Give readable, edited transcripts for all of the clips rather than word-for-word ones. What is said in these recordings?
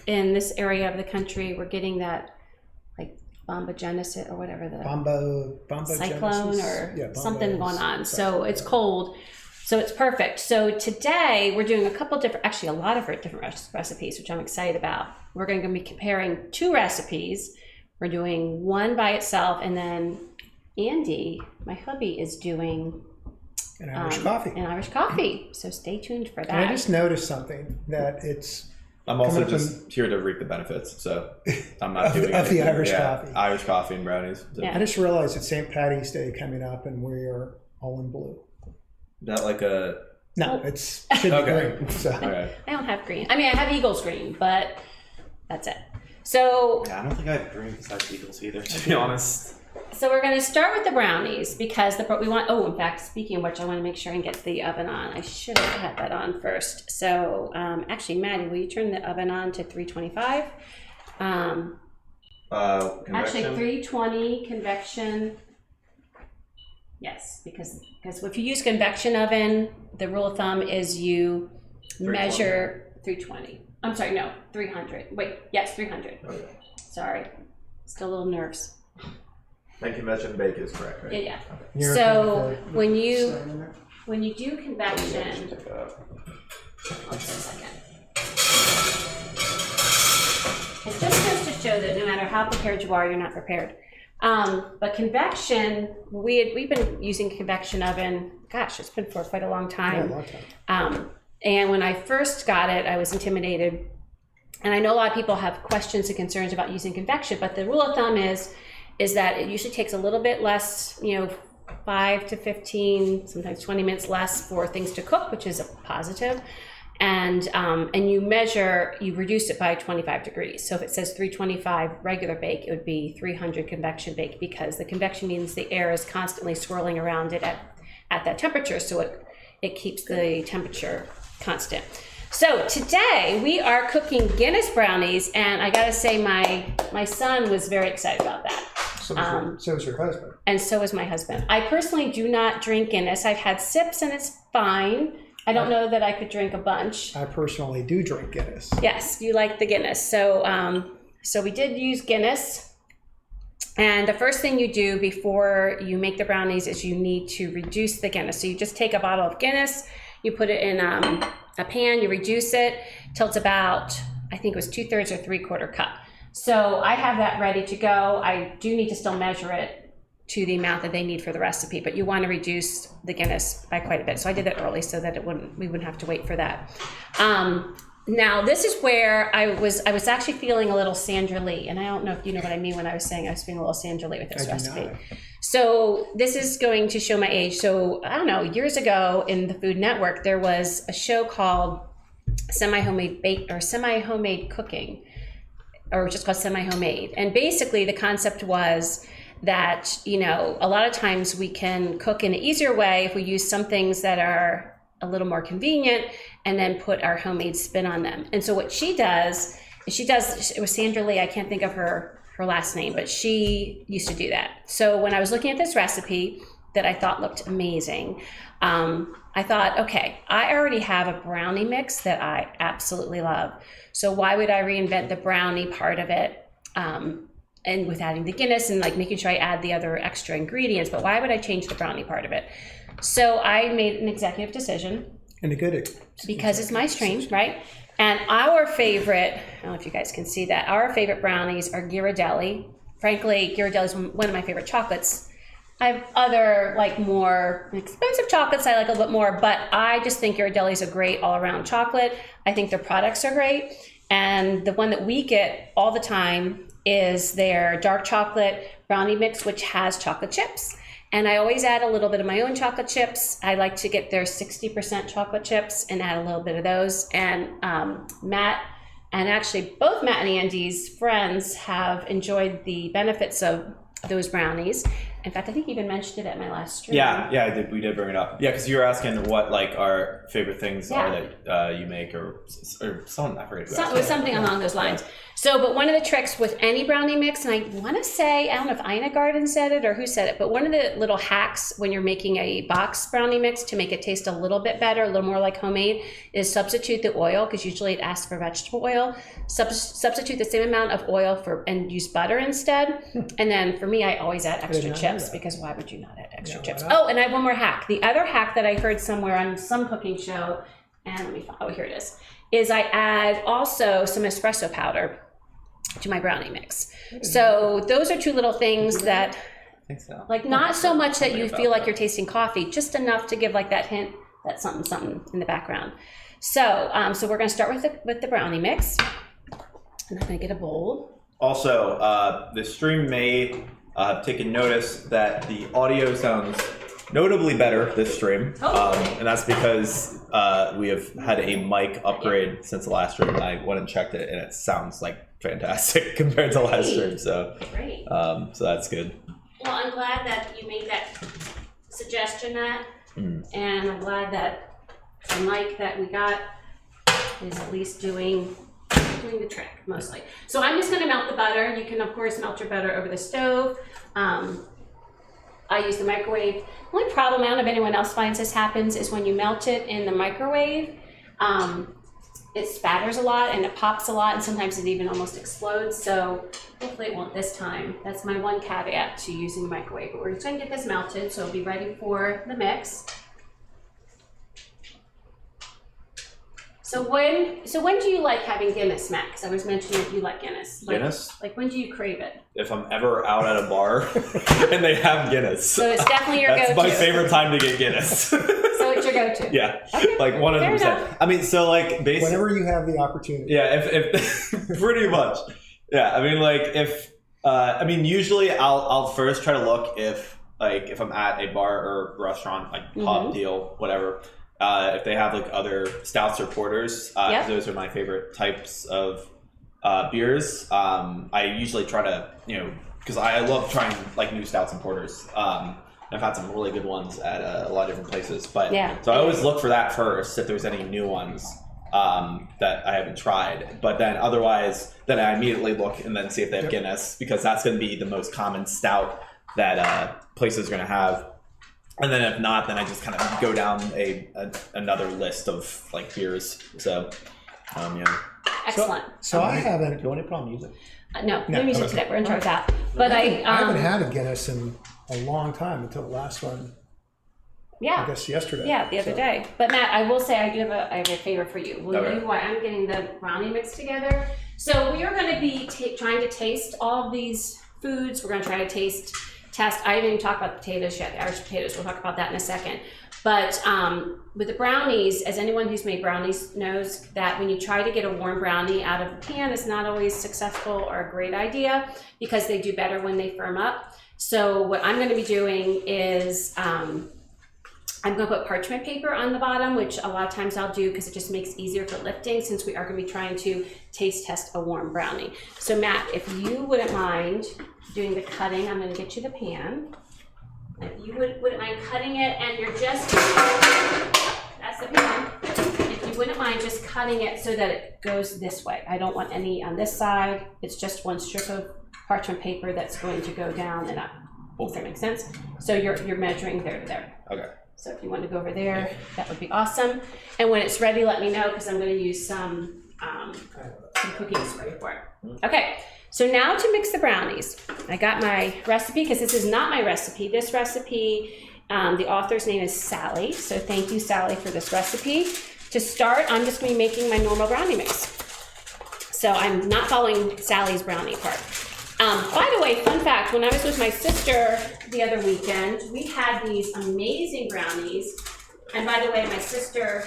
in this area of the country, we're getting that like bombogenesis or whatever the cyclone or something going on. So it's cold. So it's perfect. So today we're doing a couple different, actually a lot of different recipes, which I'm excited about. We're going to be comparing 2 recipes. We're doing one by itself, and then Andy, my hubby, is doing an Irish coffee. An Irish coffee. So stay tuned for that. And I just noticed something that I'm also just here to reap the benefits, so I'm not doing of the Irish coffee. Irish coffee and brownies. So. Yeah. I just realized it's St. Patty's Day coming up, and we are all in blue. Is that like a... No, it should be green. So. Okay. I don't have green. I mean, I have Eagles green, but that's it. So... Yeah, I don't think I have green besides Eagles either, to be honest. So we're going to start with the brownies because we want... Oh, in fact, speaking of which, I want to make sure and get the oven on. I should have had that on first. So, actually, Maddie, will you turn the oven on to 325? Actually, 320 convection... Yes, because if you use convection oven, the rule of thumb is you measure 320. I'm sorry, no, 300. Wait, yes, 300. Okay. Sorry, still a little nerves. And convection bake is correct, right? Yeah. Okay. So when you do convection, hold just a second. It just goes to show that no matter how prepared you are, you're not prepared. But convection, we've been using convection oven, gosh, it's been for quite a long time. Yeah, a long time. And when I first got it, I was intimidated. And I know a lot of people have questions and concerns about using convection, but the rule of thumb is that it usually takes a little bit less, 5 to 15, sometimes 20 minutes less for things to cook, which is a positive. And you reduce it by 25 degrees. So if it says 325 regular bake, it would be 300 convection bake, because the convection means the air is constantly swirling around it at that temperature. So it keeps the temperature constant. So today we are cooking Guinness brownies, and I gotta say my son was very excited about that. So was your husband. And so was my husband. I personally do not drink Guinness. I've had sips and it's fine. I don't know that I could drink a bunch. I personally do drink Guinness. Yes, you like the Guinness. So so we did use Guinness. And the first thing you do before you make the brownies is you need to reduce the Guinness. So you just take a bottle of Guinness, you put it in a pan, you reduce it till it's about, I think it was 2/3 or 3/4 cup. So I have that ready to go. I do need to still measure it to the amount that they need for the recipe, but you want to reduce the Guinness by quite a bit. So I did that early so that we wouldn't have to wait for that. Now this is where I was actually feeling a little Sandra Lee, and I don't know if you know what I mean when I was saying I was feeling a little Sandra Lee with this recipe. So this is going to show my age. So I don't know, years ago in the Food Network, there was a show called Semi-Homemade Bake or Semi-Homemade Cooking, or just called Semi-Homemade. And basically the concept was that, a lot of times we can cook in an easier way if we use some things that are a little more convenient and then put our homemade spin on them. And so what she does, it was Sandra Lee, I can't think of her last name, but she used to do that. So when I was looking at this recipe that I thought looked amazing, I thought, okay, I already have a brownie mix that I absolutely love. So why would I reinvent the brownie part of it? And with adding the Guinness and making sure I add the other extra ingredients, but why would I change the brownie part of it? So I made an executive decision. And a good because it's my stream, right? And our favorite, I don't know if you guys can see that, our favorite brownies are Ghirardelli. Frankly, Ghirardelli is one of my favorite chocolates. I have other more expensive chocolates I like a little bit more, but I just think Ghirardelli is a great all-around chocolate. I think their products are great. And the one that we get all the time is their dark chocolate brownie mix, which has chocolate chips. And I always add a little bit of my own chocolate chips. I like to get their 60% chocolate chips and add a little bit of those. And Matt, and actually both Matt and Andy's friends have enjoyed the benefits of those brownies. In fact, I think you even mentioned it at my last stream. Yeah, I did. We did bring it up. Yeah, because you were asking what our favorite things are that you make, or something. I forget. It was something along those lines. So, but one of the tricks with any brownie mix, and I want to say, I don't know if Ina Garden said it or who said it, but one of the little hacks when you're making a box brownie mix to make it taste a little bit better, a little more like homemade, is substitute the oil, because usually it asks for vegetable oil. Substitute the same amount of oil and use butter instead. And then for me, I always add extra chips, because why would you not add extra chips? Oh, and I have one more hack. The other hack that I heard somewhere on some cooking show, and let me find, oh, here it is I add also some espresso powder to my brownie mix. So those are two little things that, I think so. like, not so much that you feel like you're tasting coffee, just enough to give like that hint that something in the background. So so we're gonna start with the brownie mix. And I'm gonna get a bowl. Also, the stream may have taken notice that the audio sounds notably better this stream, and that's because we have had a mic upgrade since the last stream, and I went and checked it, and it sounds like fantastic compared to last stream. So, so that's good. Well, I'm glad that you made that suggestion, Matt, and I'm glad that the mic that we got is at least doing the trick mostly. So I'm just going to melt the butter. You can of course melt your butter over the stove. I use the microwave. The only problem, I don't know if anyone else finds this happens, is when you melt it in the microwave, it spatters a lot and it pops a lot, and sometimes it even almost explodes. So hopefully it won't this time. That's my one caveat to using the microwave. But we're just gonna get this melted, so it'll be ready for the mix. So when do you like having Guinness, Matt? Because I was mentioning that you like Guinness. Guinness? Like when do you crave it? If I'm ever out at a bar and they have Guinness. So it's definitely your go-to. That's my favorite time to get Guinness. So it's your go-to. Yeah, okay. like 100%. I mean, so like basically, whenever you have the opportunity. Yeah, if pretty much. Yeah, I mean, like if I mean, usually I'll first try to look if I'm at a bar or restaurant, like pub deal, whatever. If they have like other stouts or porters, those are my favorite types of beers. I usually try to, because I love trying like new stouts and porters. I've had some really good ones at a lot of different places, but so I always look for that first if there's any new ones that I haven't tried. But then otherwise, then I immediately look and then see if they have Guinness, because that's going to be the most common stout that places are going to have. And then if not, then I just kind of go down another list of like beers. So, yeah. Excellent. So I haven't. Do you want any problem music? No music today. We're in charge of that. But I haven't had a Guinness in a long time until the last one. Yeah. I guess yesterday. Yeah, the other day. But Matt, I will say I have a favor for you. I'm getting the brownie mix together. So we are going to be trying to taste all of these foods. We're going to try to test. I didn't even talk about the potatoes yet, the Irish potatoes. We'll talk about that in a second. But with the brownies, as anyone who's made brownies knows, that when you try to get a warm brownie out of the pan, it's not always successful or a great idea, because they do better when they firm up. So what I'm going to be doing is I'm going to put parchment paper on the bottom, which a lot of times I'll do because it just makes it easier for lifting, since we are going to be trying to taste test a warm brownie. So Matt, if you wouldn't mind doing the cutting, I'm going to get you the pan. If you wouldn't mind cutting it, and you're just, that's the pan. If you wouldn't mind just cutting it so that it goes this way. I don't want any on this side. It's just one strip of parchment paper that's going to go down and up. Does that make sense? So you're measuring there to there. Okay. So if you want to go over there, that would be awesome. And when it's ready, let me know, because I'm going to use some cooking spray for it. Okay. So now to mix the brownies. I got my recipe, because this is not my recipe. This recipe, the author's name is Sally. So thank you, Sally, for this recipe. To start, I'm just going to be making my normal brownie mix. So I'm not following Sally's brownie part. By the way, fun fact, when I was with my sister the other weekend, we had these amazing brownies. And by the way, my sister,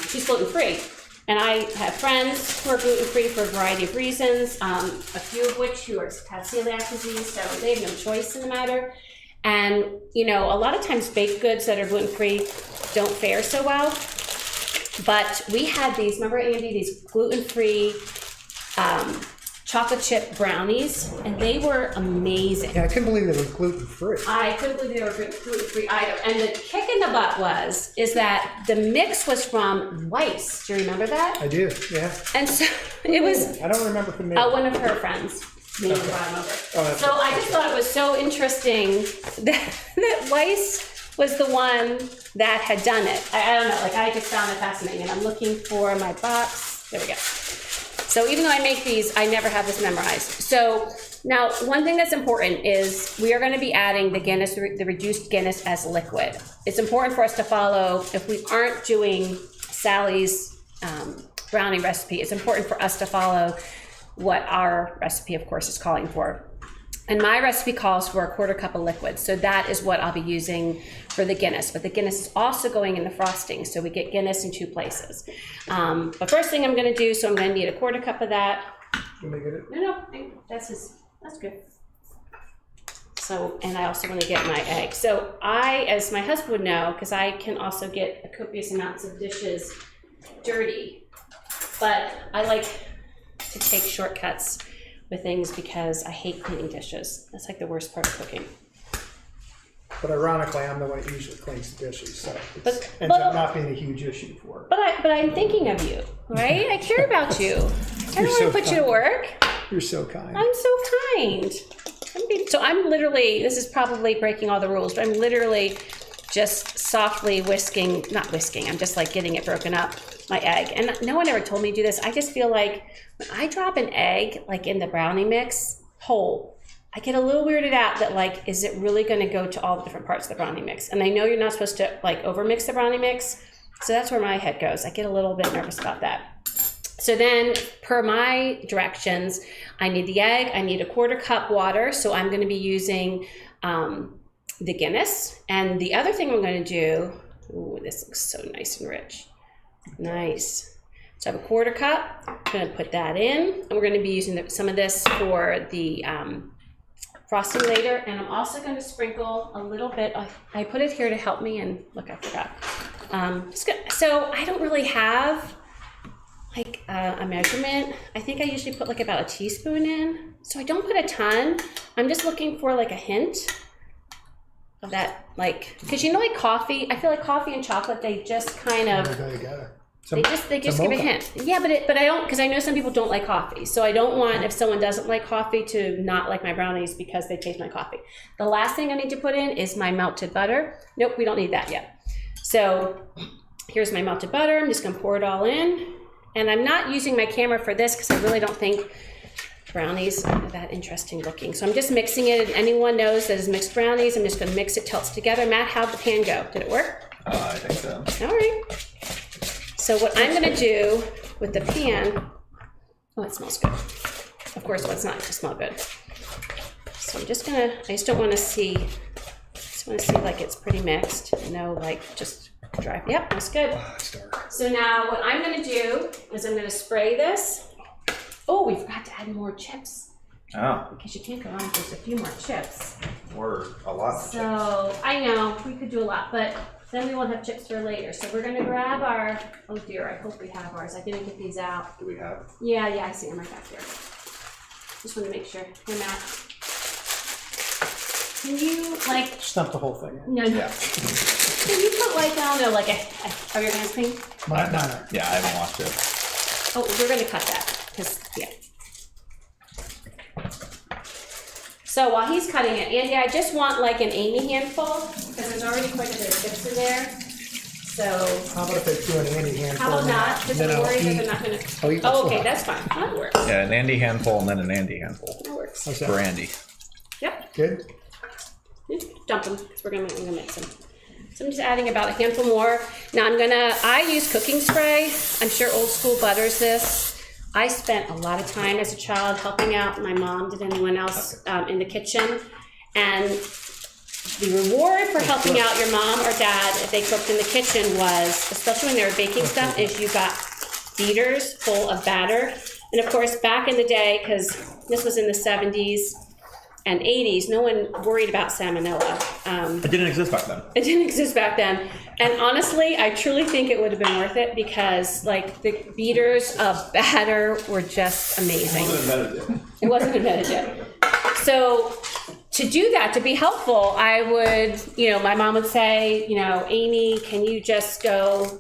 she's gluten-free. And I have friends who are gluten-free for a variety of reasons, a few of which have celiac disease, so they have no choice in the matter. And, a lot of times baked goods that are gluten-free don't fare so well. But we had these, remember Andy, these gluten-free chocolate chip brownies, and they were amazing. Yeah, I couldn't believe they were gluten-free. I couldn't believe they were gluten-free either. And the kick in the butt is that the mix was from Weiss. Do you remember that? I do, yeah. And so it was I don't remember who made one of her friends. Me and brought them over. that's So I just thought it was so interesting that Weiss was the one that had done it. I don't know, like I just found it fascinating. And I'm looking for my box. There we go. So even though I make these, I never have this memorized. So now one thing that's important is we are going to be adding the Guinness, the reduced Guinness as liquid. It's important for us to follow, if we aren't doing Sally's brownie recipe, it's important for us to follow what our recipe, of course, is calling for. And my recipe calls for a 1/4 cup of liquid. So that is what I'll be using for the Guinness. But the Guinness is also going in the frosting. So we get Guinness in 2 places. But first thing I'm going to do, so I'm going to need a 1/4 cup of that. Let me get it. No, that's good. So, and I also want to get my egg. So I, as my husband would know, because I can also get a copious amounts of dishes dirty, but I like to take shortcuts with things because I hate cleaning dishes. That's like the worst part of cooking. But ironically, I'm the one that usually cleans the dishes, so it ends but- up not being a huge issue for it. But I'm thinking of you, right? I care about you. I don't You're want so to put you to kind. work. You're so kind. I'm so kind. So I'm literally, this is probably breaking all the rules, but I'm literally just softly not whisking, I'm just like getting it broken up, my egg. And no one ever told me to do this. I just feel like when I drop an egg, like in the brownie mix, whole, I get a little weirded out that like, is it really gonna go to all the different parts of the brownie mix? And I know you're not supposed to like over mix the brownie mix. So that's where my head goes. I get a little bit nervous about that. So then, per my directions, I need the egg, I need a 1/4 cup water, so I'm gonna be using the Guinness. And the other thing I'm gonna do, ooh, this looks so nice and rich. Nice. So I have a 1/4 cup, I'm gonna put that in, and we're gonna be using some of this for the frosting later. And I'm also gonna sprinkle a little bit, I put it here to help me, and look, I forgot. So I don't really have like a measurement. I think I usually put like about a teaspoon in. So I don't put a ton. I'm just looking for like a hint of that, like, because you know, like coffee, I feel like coffee and chocolate, they just kind of, They go together. they just give a hint. Yeah, but I don't, because I know some people don't like coffee. So I don't want, if someone doesn't like coffee, to not like my brownies because they taste my coffee. The last thing I need to put in is my melted butter. Nope, we don't need that yet. So here's my melted butter. I'm just gonna pour it all in. And I'm not using my camera for this because I really don't think brownies are that interesting looking. So I'm just mixing it, and anyone knows that is mixed brownies. I'm just gonna mix it till it's together. Matt, how'd the pan go? Did it work? I think so. All right. So what I'm gonna do with the pan, oh, it smells good. Of course, what's not gonna smell good. So I'm just gonna, I just don't wanna see, like it's pretty mixed. No, like just dry. Yep, that's good. It's dark. So now what I'm gonna do is I'm gonna spray this. Oh, we forgot to add more chips Oh, because you can't go wrong with just a few more chips. or a lot of chips. So I know we could do a lot, but then we won't have chips for later. So we're gonna grab our, oh dear, I hope we have ours. I didn't get these out. Do we have? Yeah, I see them right back there. Just wanna make sure. Here, Matt. Can you like, Stump the whole thing in. no. Yeah. Can you put like, I don't know, like are your hands clean? No. Yeah, I haven't watched it. Oh, we're gonna cut that, because, yeah. So while he's cutting it, Andy, I just want like an Amy handful, because there's already quite a bit of chips in there. So, How about if they do an Andy handful? how about not? Because Then I'm I'll worried that eat- they're not gonna. I'll eat Oh, what's okay, left. that's fine, that works, Yeah, an Andy handful and then an Andy handful that works. How's that? for Andy. Yep, Good? dump them, because we're gonna mix them. So I'm just adding about a handful more. Now I use cooking spray. I'm sure old school butters this. I spent a lot of time as a child helping out my mom, did anyone else, in the kitchen. And the reward for helping out your mom or dad if they cooked in the kitchen was, especially when they were baking stuff, is you got beaters full of batter. And of course, back in the day, because this was in the 70s and 80s, no one worried about salmonella. It didn't exist back then. It didn't exist back then. And honestly, I truly think it would have been worth it because like the beaters of batter were just amazing. It wasn't invented yet. So to do that, to be helpful, I would, my mom would say, Amy, can you just go,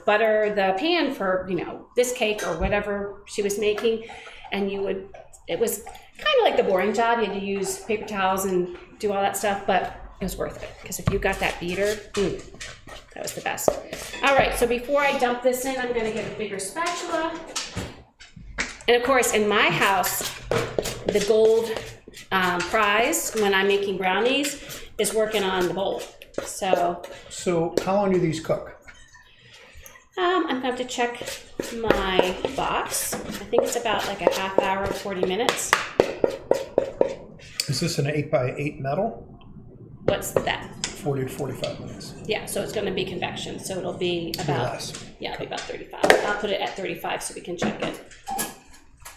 butter the pan for, this cake or whatever she was making. And it was kind of like the boring job. You had to use paper towels and do all that stuff, but it was worth it because if you got that beater, that was the best. All right, so before I dump this in, I'm gonna get a bigger spatula. And of course, in my house, the gold prize when I'm making brownies is working on the bowl. So how long do these cook? I'm gonna have to check my box. I think it's about like a half hour, 40 minutes. Is this an 8x8 metal? What's that? 40 to 45 minutes. Yeah, so it's gonna be convection, so it'll be about, it'll be about 35. I'll put it at 35 so we can check it.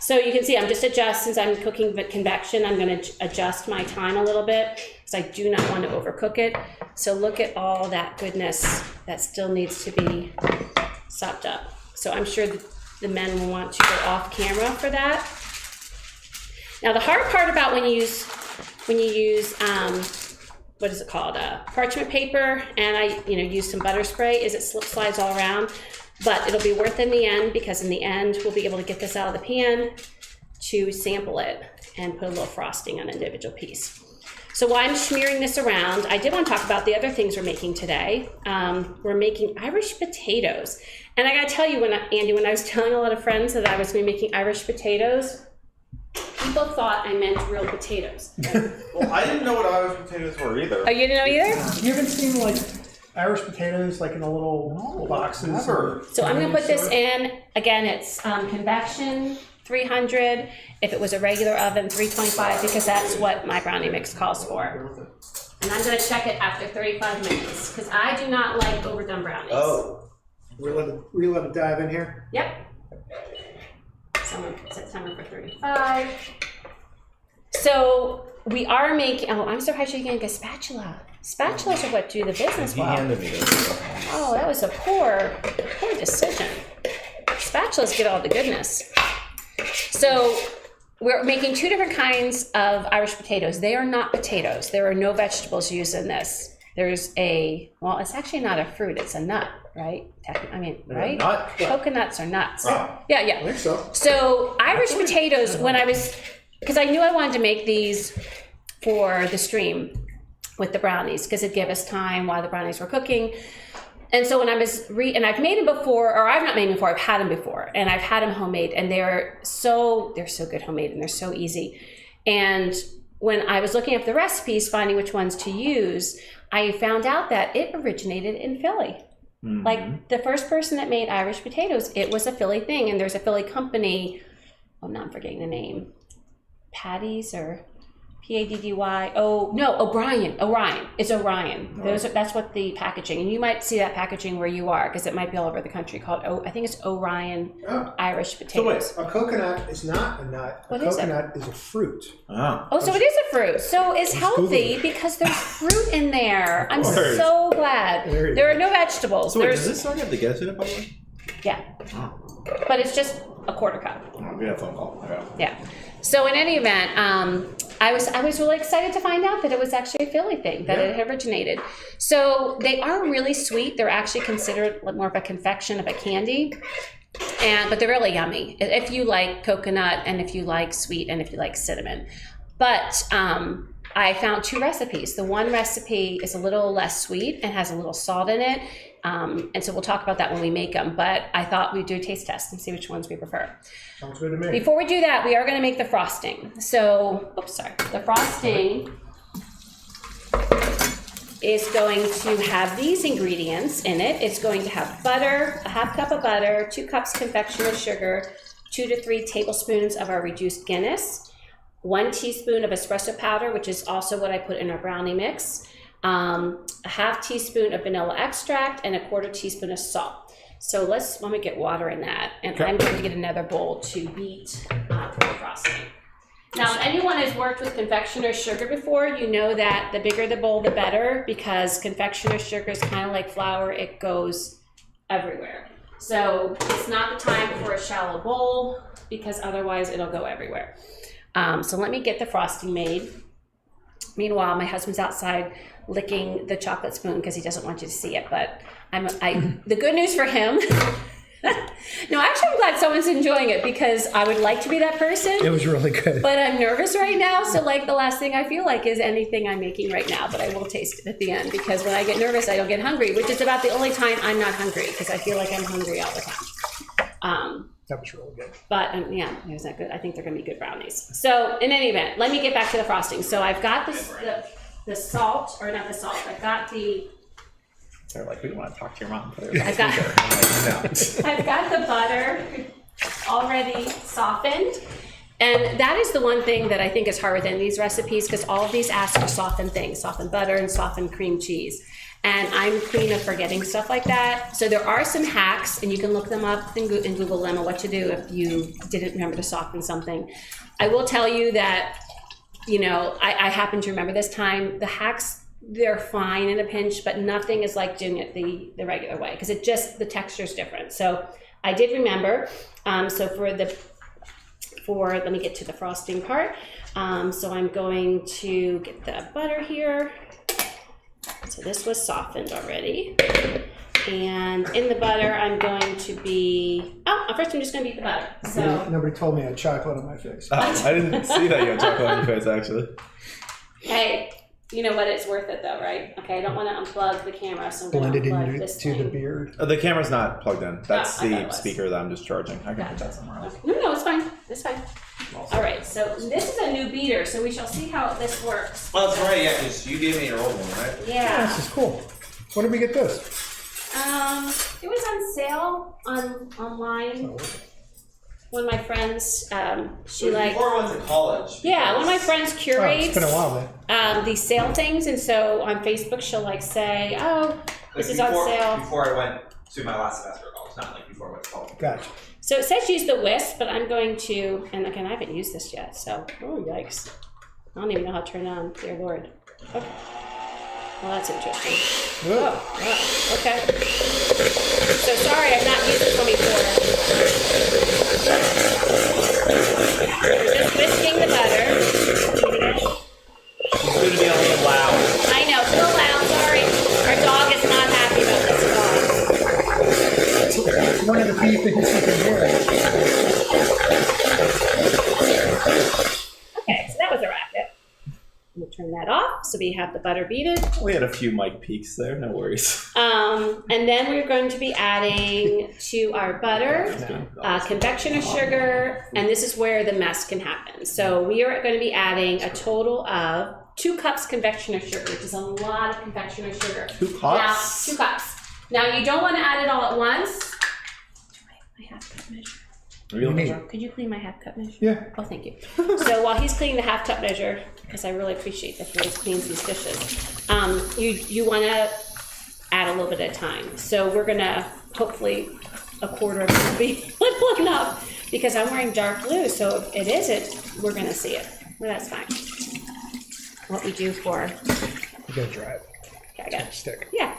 So you can see I'm just since I'm cooking convection, I'm gonna adjust my time a little bit because I do not want to overcook it. So look at all that goodness that still needs to be sopped up. So I'm sure the men will want to go off camera for that. Now the hard part about when you use what is it called? Parchment paper, and I use some butter spray, is it slides all around. But it'll be worth it in the end because in the end we'll be able to get this out of the pan to sample it and put a little frosting on an individual piece. So while I'm smearing this around, I did want to talk about the other things we're making today. We're making Irish potatoes. And I gotta tell you, Andy, when I was telling a lot of friends that I was going to be making Irish potatoes, people thought I meant real potatoes. Well, I didn't know what Irish potatoes were either. Oh, you didn't know either? You haven't seen like Irish potatoes like in the little boxes? Never. So I'm gonna put this in, again, it's convection 300. If it was a regular oven, 325, because that's what my brownie mix calls for. And I'm gonna check it after 35 minutes, because I do not like overdone brownies. Oh. We let it dive in here? Yep. So I'm gonna set timer for 35. So we are making, I'm surprised you didn't get a spatula. Spatulas are what do the business well. He handed me this. Oh, that was a poor decision. Spatulas get all the goodness. So we're making two different kinds of Irish potatoes. They are not potatoes. There are no vegetables used in this. There's it's actually not a fruit, it's a nut, right? Right? Nut? Coconuts are nuts. Oh. Yeah. I think so. So Irish potatoes, because I knew I wanted to make these for the stream with the brownies, because it gave us time while the brownies were cooking. And so when I was and I've made them before, or I've not made them before, I've had them before, and I've had them homemade, and they're so good homemade, and they're so easy. And when I was looking up the recipes, finding which ones to use, I found out that it originated in Philly. Mm-hmm. Like the first person that made Irish potatoes, it was a Philly thing, and there's a Philly company. Oh, now I'm forgetting the name. Patty's or Paddy? Oh no, Orion. It's Orion. That's what the packaging, and you might see that packaging where you are because it might be all over the country. Called I think it's Orion Irish potatoes. So wait, a coconut is not a nut. A coconut is a fruit. Oh, so it is a fruit. So it's healthy because there's fruit in there. I'm so glad. There are no vegetables. So wait, does this song have the Guinness in it, by the way? Yeah, but it's just a quarter cup. We have a phone call. Yeah. So in any event, I was really excited to find out that it was actually a Philly thing, that it had originated. So they are really sweet. They're actually considered more of a confection of a candy, but they're really yummy if you like coconut and if you like sweet and if you like cinnamon. But I found two recipes. The one recipe is a little less sweet and has a little salt in it. And so we'll talk about that when we make them. But I thought we'd do a taste test and see which ones we prefer. Sounds good to me. Before we do that, we are going to make the frosting. So, the frosting is going to have these ingredients in it. It's going to have butter, a half cup of butter, 2 cups confectioner sugar, 2 to 3 tablespoons of our reduced Guinness, 1 teaspoon of espresso powder, which is also what I put in our brownie mix, a half teaspoon of vanilla extract, and a 1/4 teaspoon of salt. So let me get water in that, and I'm going to get another bowl to beat the frosting. Now, if anyone has worked with confectioner's sugar before, you know that the bigger the bowl, the better, because confectioner's sugar is kind of like flour. It goes everywhere. So it's not the time for a shallow bowl because otherwise it'll go everywhere. So let me get the frosting made. Meanwhile, my husband's outside licking the chocolate spoon because he doesn't want you to see it. But the good news for him. No, actually, I'm glad someone's enjoying it because I would like to be that person. It was really good. But I'm nervous right now, so like the last thing I feel like is anything I'm making right now, but I will taste it at the end because when I get nervous, I don't get hungry, which is about the only time I'm not hungry because I feel like I'm hungry all the time. That was really good. But yeah, it was that good. I think they're gonna be good brownies. So in any event, let me get back to the frosting. So I've got the salt, or not the salt, I've got the They're like, we don't want to talk to your mom. I've got, I've got the butter already softened. And that is the one thing that I think is hard with any of these recipes because all of these ask for softened things, softened butter and softened cream cheese. And I'm queen of forgetting stuff like that. So there are some hacks, and you can look them up and Google them on what to do if you didn't remember to soften something. I will tell you that, you know, I happen to remember this time, the hacks, they're fine in a pinch, but nothing is like doing it the regular way because the texture is different. So I did remember. So let me get to the frosting part. So I'm going to get the butter here. So this was softened already. And in the butter, I'm going to be, first I'm just going to beat the butter. So Nobody told me I had chocolate on my face. I didn't see that you had chocolate on your face, actually. Hey, you know what? It's worth it though, right? Okay, I don't want to unplug the camera, so I'm going to Blended unplug into this the thing. beard. The camera's not plugged in. That's I thought it the was. speaker that I'm just charging. I can Gotcha. put that somewhere else. No, it's fine. It's fine. All right, so this is a new beater, so we shall see how this works. Well, that's right, yeah, because you gave me your old one, right? Yeah. This is cool. When did we get this? It was on sale online. One of my friends, she like, Before I went to college. yeah, one of my friends Oh, curates it's been a while then. these sale things, and so on Facebook she'll like say, oh, this is on sale. Before I went to my last semester of college, not like before I went to college. Gotcha. So it says use the whisk, but I'm going to, and again, I haven't used this yet, so, oh, yikes. I don't even know how to turn it on, dear Lord. Okay. Well, that's interesting. Good. Oh, wow, okay. So sorry, I've not used this one before. We're just whisking the butter. It's going to be a little loud. I know, it's a little loud, sorry. Our dog is not happy about this at all. It's one of the few things you can hear. Okay, so that was a racket. We'll turn that off so we have the butter beaded. We had a few mic peaks there. No worries. And then we're going to be adding to our butter confectioner's sugar, and this is where the mess can happen. So we are going to be adding a total of 2 cups confectioner's sugar, which is a lot of confectioner's sugar. 2 cups? Now, 2 cups. Now you don't want to add it all at once. My half cup measure. Could you clean my half cup measure? Yeah. Oh, thank you. So while he's cleaning the half cup measure, because I really appreciate that he always cleans these dishes, you want to add a little bit at a time. So we're going to, hopefully, a quarter of it will be little enough, because I'm wearing dark blue, so if it isn't, we're going to see it. Well, that's fine. What we do for... You gotta dry it. Okay, I got it. Stick. Yeah.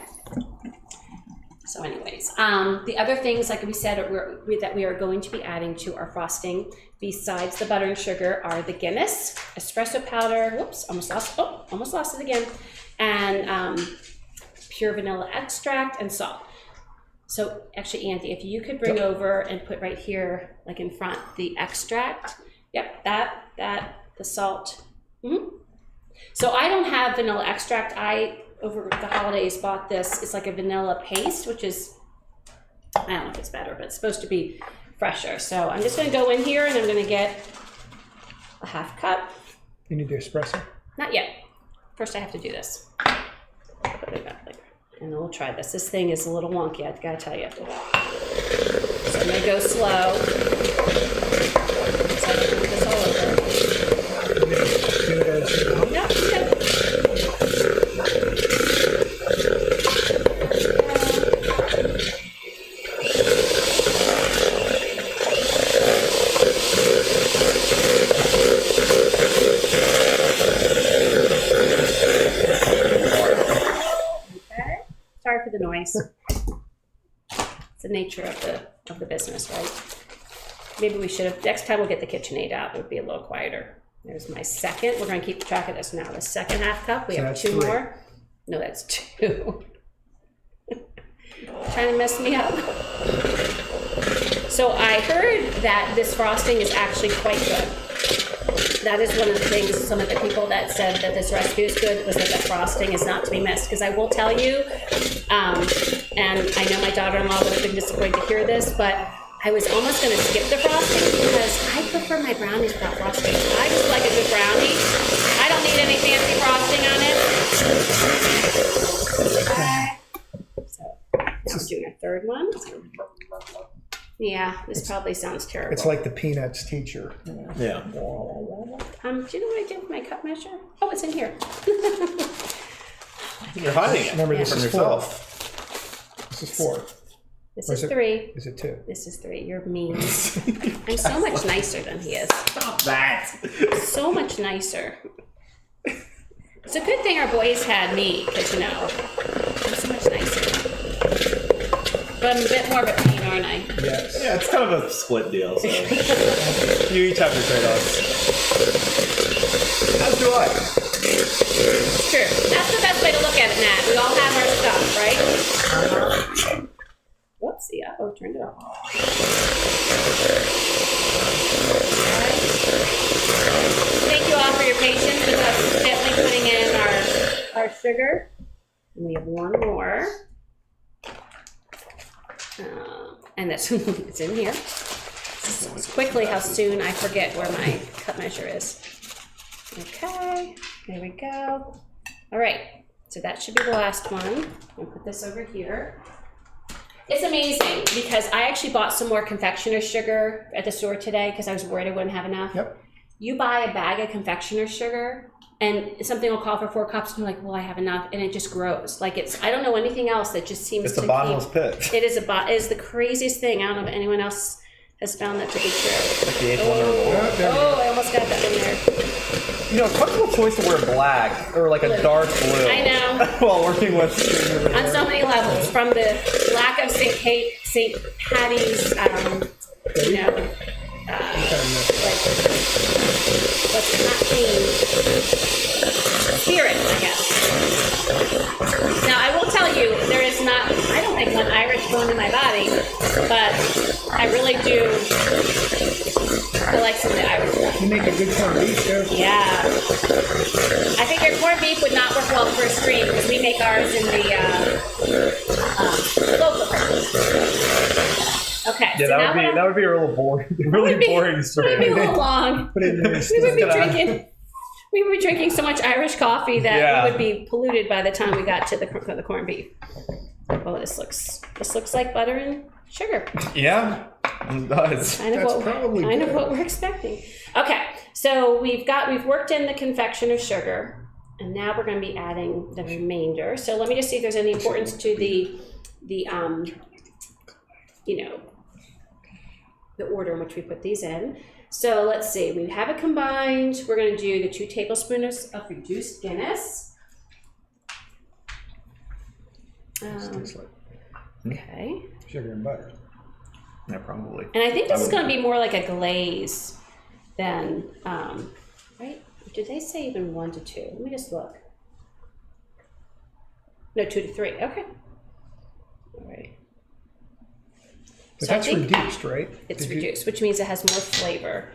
So anyways, the other things, like we said, that we are going to be adding to our frosting, besides the butter and sugar, are the Guinness, espresso powder, whoops, almost lost it again, and pure vanilla extract and salt. So actually, Andy, if you could bring over and put right here, like in front, the extract. Yep, the salt. So I don't have vanilla extract. Over the holidays, bought this. It's like a vanilla paste, which is, I don't know if it's better, but it's supposed to be fresher. So I'm just going to go in here and I'm going to get a half cup. You need the espresso? Not yet. First I have to do this. And then we'll try this. This thing is a little wonky, I gotta tell you. So I'm going to go slow. So I can put this all over. Do it as you know. Yep, okay. nice. It's the nature of the business, right? Maybe we should have, next time we'll get the KitchenAid out. It would be a little quieter. There's my second. We're going to keep track of this now. The second half cup. We So have that's 2 3. more. No, that's 2. Trying to mess me up. So I heard that this frosting is actually quite good. That is one of the things, some of the people that said that this recipe was good was that the frosting is not to be missed. Because I will tell you, and I know my daughter-in-law would have been disappointed to hear this, but I was almost going to skip the frosting because I prefer my brownies without frosting. I just like a good brownie. I don't need any fancy frosting on it. So now we're doing our third one. Yeah, this probably sounds terrible. It's like the Peanuts teacher. Yeah. Do you know what I did with my cup measure? Oh, it's in here. You're hiding it. Remember, this from is yourself. 4. This is 4. This Or is is it- 3. Is it 2? This is 3. You're mean. I'm so much nicer than he is. Stop that. So much nicer. It's a good thing our boys had me, because, you know, I'm so much nicer. But I'm a bit more of a pain, aren't I? Yes. Yeah, it's kind of a split deal. So you each have your trade-offs. As do I. It's true. That's the best way to look at it, Nat. We all have our stuff, right? Whoops, yeah. Oh, turned it off. Alright. Thank you all for your patience with us gently putting in our sugar. And we have one more. And this it's in here. It's quickly how soon I forget where my cup measure is. Okay, there we go. All right, so that should be the last one. I'll put this over here. It's amazing because I actually bought some more confectioner's sugar at the store today because I was worried I wouldn't have enough. Yep. You buy a bag of confectioner's sugar and something will call for 4 cups and you're like, well, I have enough, and it just grows. Like I don't know anything else that just seems It's to a bottomless keep. pit. It is it is the craziest thing. I don't know if anyone else has found that to be true. Like the eighth wonder of the world. Oh, I almost got that in there. You know, comfortable choice to wear black or like a dark blue. I know. While working with. On so many levels, from the lack of St. Patty's, you know, like what's not clean spirit, I guess. Now I will tell you, there is not. I don't think one Irish bone in my body, but I really do. I like some of the Irish stuff. You make a good corned beef, too. Yeah. I think your corned beef would not work well for a stream because we make ours in the slow cooker. Okay. Yeah, so now that would be a real boring, really boring It would story. be a little long. Put it in there. We would be gonna- drinking. We would be drinking so much Irish coffee that Yeah. it would be polluted by the time we got to the corned beef. Oh, this looks like butter and sugar. Yeah, it does. Kind of That's what probably kind of good. what we're expecting. Okay, so we've worked in the confectioner's sugar, and now we're going to be adding the remainder. So let me just see if there's any importance to the you know, the order in which we put these in. So let's see, we have it combined. We're going to do the 2 tablespoons of reduced Guinness. Tastes like Okay. sugar and butter. Yeah, probably. And I think this is going to be more like a glaze than, right? Did they say even 1 to 2? Let me just look. No, 2 to 3. Okay. All right. But So I that's think reduced, right? It's Did you- reduced, which means it has more flavor.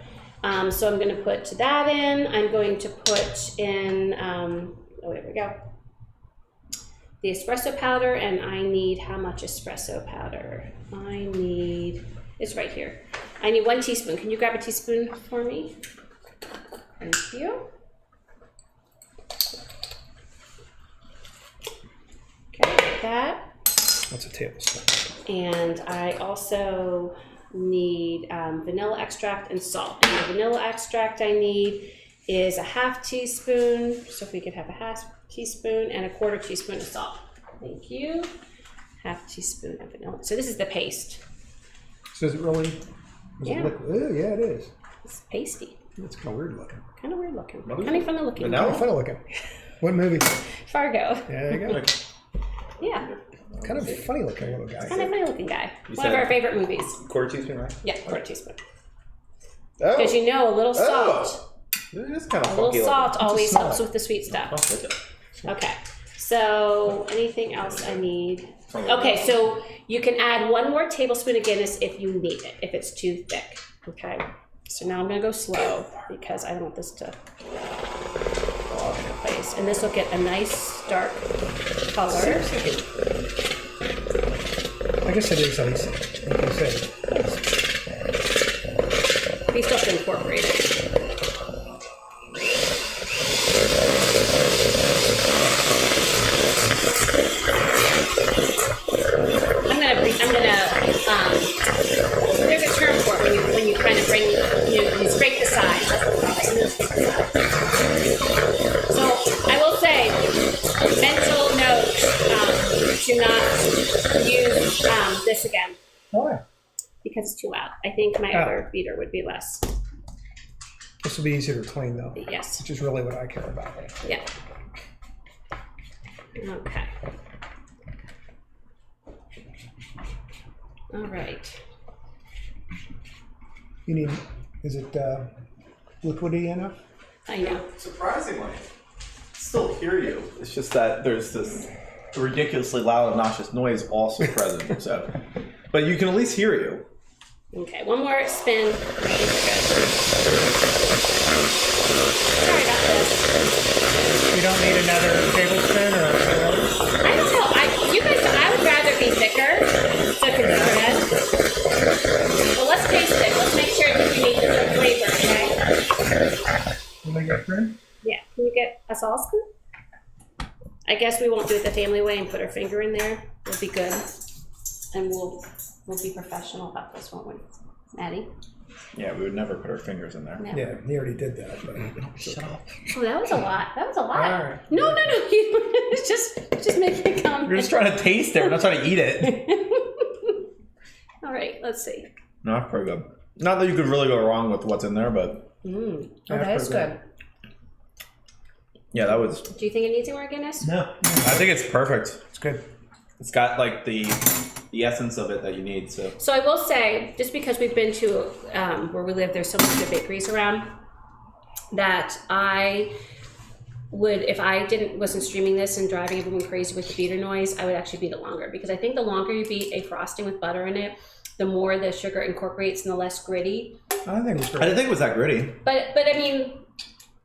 So I'm going to put that in. I'm going to put in, oh, there we go. The espresso powder, and I need how much espresso powder? It's right here. I need 1 teaspoon. Can you grab a teaspoon for me? Thank you. Okay, like that. What's a tablespoon? And I also need vanilla extract and salt. And the vanilla extract I need is a 1/2 teaspoon. So if we could have a 1/2 teaspoon and a 1/4 teaspoon of salt. Thank you. 1/2 teaspoon of vanilla. So this is the paste. So is it really? Is Yeah. It liquid? Oh, yeah, it is. It's pasty. It's kind of weird looking. Kind of weird looking. Kind of funny looking. Oh, funny looking. What movie? Fargo. Yeah, there you go. Yeah. Kind of funny looking little guy. Kind of funny looking guy. You One of said- our favorite movies. Quarter teaspoon, right? Yeah, quarter teaspoon. Oh, Because you know a little salt. it is kind of A little funky salt always smell helps it. with the sweet stuff. looking. Okay. So anything else I need? Okay, so you can add 1 more tablespoon of Guinness if you need it, if it's too thick. Okay. So now I'm gonna go slow because I don't want this to fall all over the place. And this will get a nice dark color. I guess it is ice, like you said. We still have to incorporate it. There's a term for it when you kind of bring, you scrape the sides. So I will say, mental note, to not use this again Why? because it's too loud. I think my Oh. other beater would be less. This will be easier to clean though, Yes. which is really what I care about. Yeah. Okay. All right. You need, is it liquidy enough? I know. Surprisingly, still hear you. It's just that there's this ridiculously loud, obnoxious noise also present. So, but you can at least hear you. Okay, one more spin. I think we're good. Sorry about this. You don't need another tablespoon or I don't know. I would rather be thicker, so it can be spread. Well, let's taste it. Let's make sure that we need the flavor, okay? you make it through? Yeah. Can you get us all a spoon? I guess we won't do it the family way and put our finger in there. It'll be good. And we'll be professional about this, won't we? Maddie? Yeah, we would never put our fingers in there. No. Yeah, he already did that. But Shut up. Oh, that was a lot. That was a lot. All right. No. It's just making a comment. We're just trying to taste it. We're not trying to eat it. All right, let's see. No, pretty good. Not that you could really go wrong with what's in there, but Oh, That's that is pretty good. yeah, that was. Do you think it needs any more Guinness? No, I think it's perfect. it's good. It's got like the essence of it that you need. So So I will say, just because we've been to where we live, there's so much good bakeries around, that I would, if I wasn't streaming this and driving everyone crazy with the beater noise, I would actually beat it longer, because I think the longer you beat a frosting with butter in it, the more the sugar incorporates and the less gritty. I think it was I great. didn't think it was that gritty. But I mean,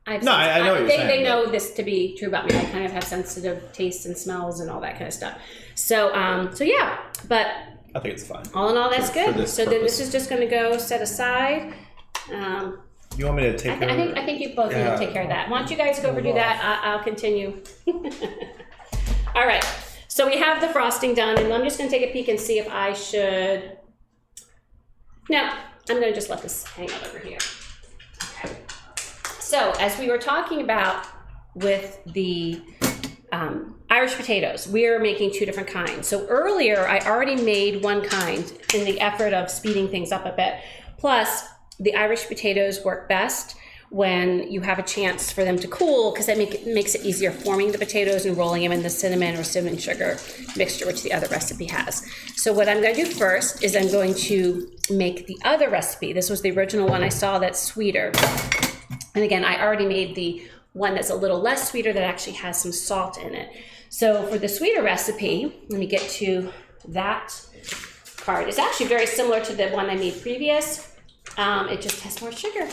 I know what you're they saying, know this to be true about me. I kind of have sensitive tastes and smells and all that kind of stuff. So yeah, but I think it's fine. all in all, that's For good. this So then this purpose. is just going to go set aside. You want me to take I think you both need to take care of that. Why don't you guys go over do that? I'll continue. All right. So we have the frosting done, and I'm just going to take a peek and see if I should. No, I'm going to just let this hang out over here. Okay. So as we were talking about with the Irish potatoes, we're making 2 different kinds. So earlier, I already made one kind in the effort of speeding things up a bit. Plus, the Irish potatoes work best when you have a chance for them to cool, because that makes it easier forming the potatoes and rolling them in the cinnamon or cinnamon sugar mixture, which the other recipe has. So what I'm going to do first is I'm going to make the other recipe. This was the original one I saw that's sweeter. And again, I already made the one that's a little less sweeter that actually has some salt in it. So for the sweeter recipe, let me get to that card. It's actually very similar to the one I made previous. It just has more sugar.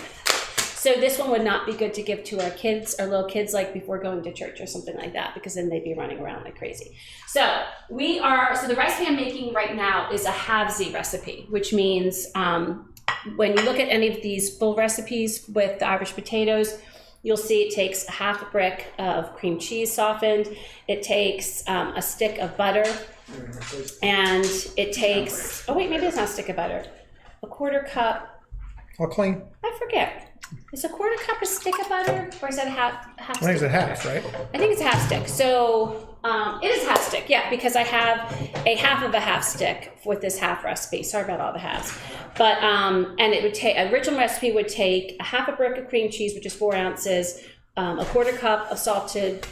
So this one would not be good to give to our kids, our little kids, like before going to church or something like that, because then they'd be running around like crazy. So the recipe I'm making right now is a halvesy recipe, which means when you look at any of these full recipes with the Irish potatoes, you'll see it takes a half a brick of cream cheese softened. It takes a stick of butter, and it takes, oh wait, maybe it's not a stick of butter, a quarter cup. All clean. I forget. Is a quarter cup a stick of butter, or is that a half I think stick? it's a half, right? I think it's a half stick. So it is a half stick, yeah, because I have a half of a half stick with this half recipe. Sorry about all the halves. But and it would take, original recipe would take a half a brick of cream cheese, which is 4 ounces, a quarter cup of salted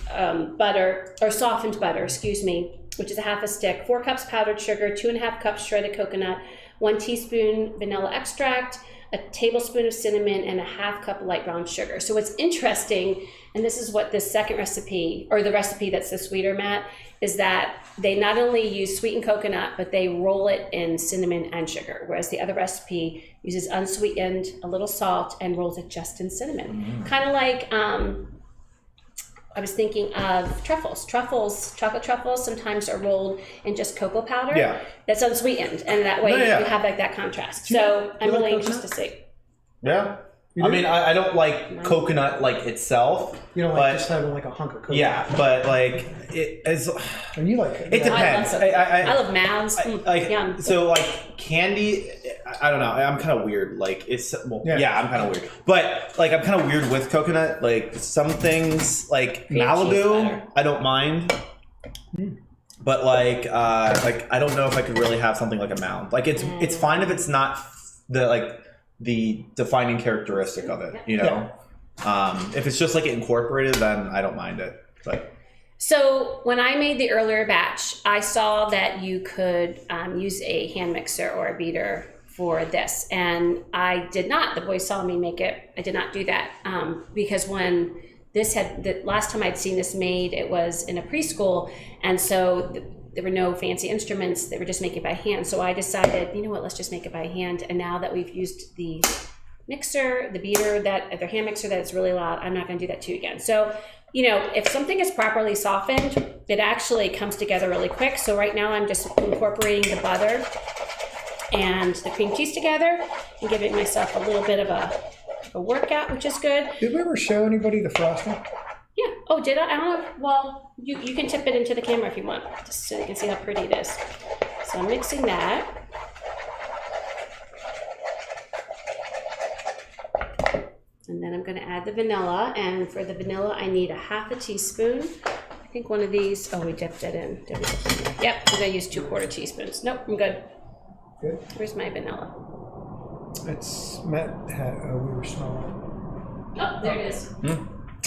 butter, or softened butter, excuse me, which is a half a stick, 4 cups powdered sugar, 2.5 cups shredded coconut, 1 teaspoon vanilla extract, a tablespoon of cinnamon, and a 1/2 cup light brown sugar. So what's interesting, and this is what this second recipe, or the recipe that's the sweeter, Matt, is that they not only use sweetened coconut, but they roll it in cinnamon and sugar, whereas the other recipe uses unsweetened, a little salt, and rolls it just in cinnamon. Kind of like, I was thinking of truffles. Chocolate truffles sometimes are rolled in just cocoa powder. Yeah. That's unsweetened, and that way Yeah. you have like that contrast. So I'm you like really anxious to coconut? see. Yeah. You I do? mean, I don't like coconut like itself. You don't but, like just having like a hunk of coconut. Yeah, but like it is. And you like it. It I love depends. coconut. I I love Mavs. Yum. So like candy, I don't know. I'm kind of weird. Like it's Yeah. yeah, I'm kind of weird. But like I'm kind of weird with coconut. Like some things like Cream cheese Malibu, butter. I don't mind. But like I don't know if I could really have something like a Mound. Like it's fine if it's not the defining characteristic of it. You know, if it's just like incorporated, then I don't mind it. But So when I made the earlier batch, I saw that you could use a hand mixer or a beater for this, and I did not. The boys saw me make it. I did not do that because when the last time I'd seen this made, it was in a preschool, and so there were no fancy instruments. They were just making it by hand. So I decided, you know what, let's just make it by hand. And now that we've used the mixer, the beater, their hand mixer that's really loud, I'm not going to do that too again. So, you know, if something is properly softened, it actually comes together really quick. So right now I'm just incorporating the butter and the cream cheese together and giving myself a little bit of a workout, which is good. Did we ever show anybody the frosting? Yeah. Oh, did I? I don't know. Well, you can tip it into the camera if you want, just so you can see how pretty it is. So I'm mixing that. And then I'm going to add the vanilla. And for the vanilla, I need a 1/2 teaspoon. I think one of these, oh, we dipped it in. Did we dip it in? Yep, I'm going to use 2/4 teaspoons. Nope, I'm good. Good. Where's my vanilla? It's Matt had. We were smelling. Oh, there it is.